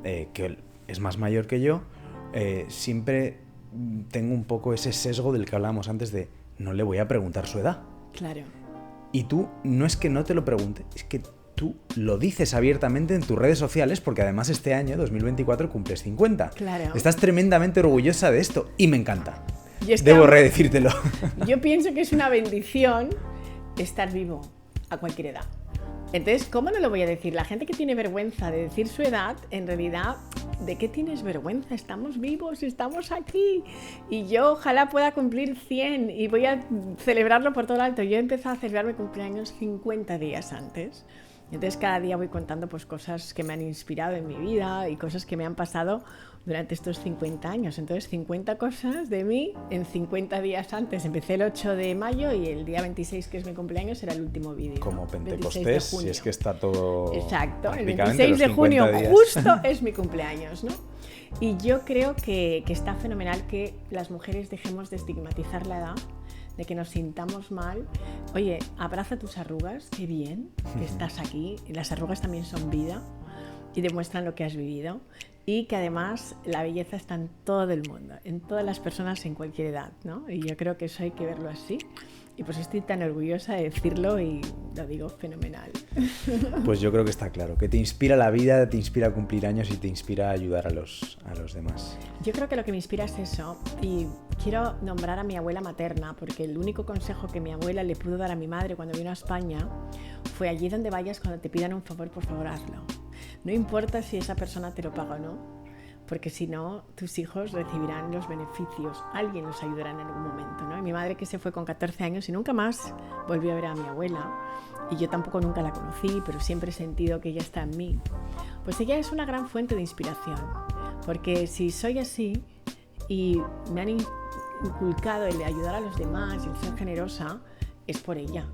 que es más mayor que yo, siempre tengo un poco ese sesgo del que hablábamos antes de no le voy a preguntar su edad. Claro. Y tú no es que no te lo pregunte, es que tú lo dices abiertamente en tus redes sociales, porque además este año, 2024, cumples 50. Claro. Estás tremendamente orgullosa de esto y me encanta. Y es que Debo redecírtelo. yo pienso que es una bendición estar vivo a cualquier edad. Entonces, ¿cómo no lo voy a decir? La gente que tiene vergüenza de decir su edad, en realidad, ¿de qué tienes vergüenza? Estamos vivos, estamos aquí. Y yo ojalá pueda cumplir 100 y voy a celebrarlo por todo lo alto. Yo he empezado a celebrar mi cumpleaños 50 días antes. Entonces cada día voy contando pues cosas que me han inspirado en mi vida y cosas que me han pasado durante estos 50 años. Entonces 50 cosas de mí en 50 días antes. Empecé el 8 de mayo y el día 26, que es mi cumpleaños, era el último vídeo. Como 26 de Pentecostés, si junio. es que está todo... Exacto, el prácticamente 26 de los junio 50 días. justo es mi cumpleaños, ¿no? Y yo creo que está fenomenal que las mujeres dejemos de estigmatizar la edad, de que nos sintamos mal. Oye, abraza tus arrugas, qué bien que estás aquí. Las arrugas también son vida y demuestran lo que has vivido. Y que además la belleza está en todo el mundo, en todas las personas, en cualquier edad, ¿no? Y yo creo que eso hay que verlo así. Y pues estoy tan orgullosa de decirlo y lo digo fenomenal. Pues yo creo que está claro, que te inspira la vida, te inspira a cumplir años y te inspira a ayudar a los demás. Yo creo que lo que me inspira es eso, y quiero nombrar a mi abuela materna, porque el único consejo que mi abuela le pudo dar a mi madre cuando vino a España fue: allí donde vayas, cuando te pidan un favor, por favor hazlo. No importa si esa persona te lo paga o no, porque si no, tus hijos recibirán los beneficios, alguien los ayudará en algún momento, ¿no? Y mi madre, que se fue con 14 años y nunca más volvió a ver a mi abuela, y yo tampoco nunca la conocí, pero siempre he sentido que ella está en mí, pues ella es una gran fuente de inspiración, porque si soy así y me han inculcado el de ayudar a los demás y el ser generosa, es por ella.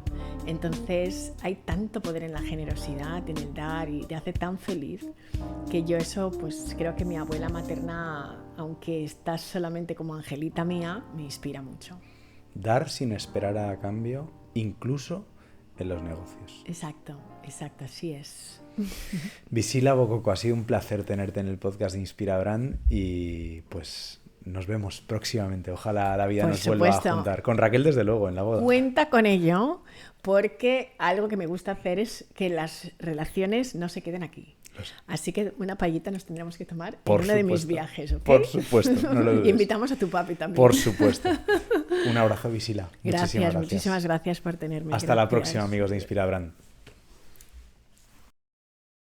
Entonces hay tanto poder en la generosidad, en el dar, y te hace tan feliz, que yo eso, pues creo que mi abuela materna, aunque está solamente como angelita mía, me inspira mucho. Dar sin esperar a cambio, incluso en los negocios. Exacto, así es. Visila Bococo, ha sido un placer tenerte en el podcast de Inspirabrand y pues nos vemos próximamente. Ojalá la vida Por nos vuelva a juntar. Con Raquel, desde luego, en la boda. Cuenta con ello, porque algo que me gusta hacer es que las relaciones no se queden aquí. Así que una paellita nos tendremos que tomar en uno de mis viajes, ¿ok? Por supuesto, no lo dudes. Y invitamos a tu papi también. Por supuesto. Un abrazo, Visila. Gracias, muchísimas gracias por tenerme. Hasta la Gracias. próxima, amigos de Inspirabrand.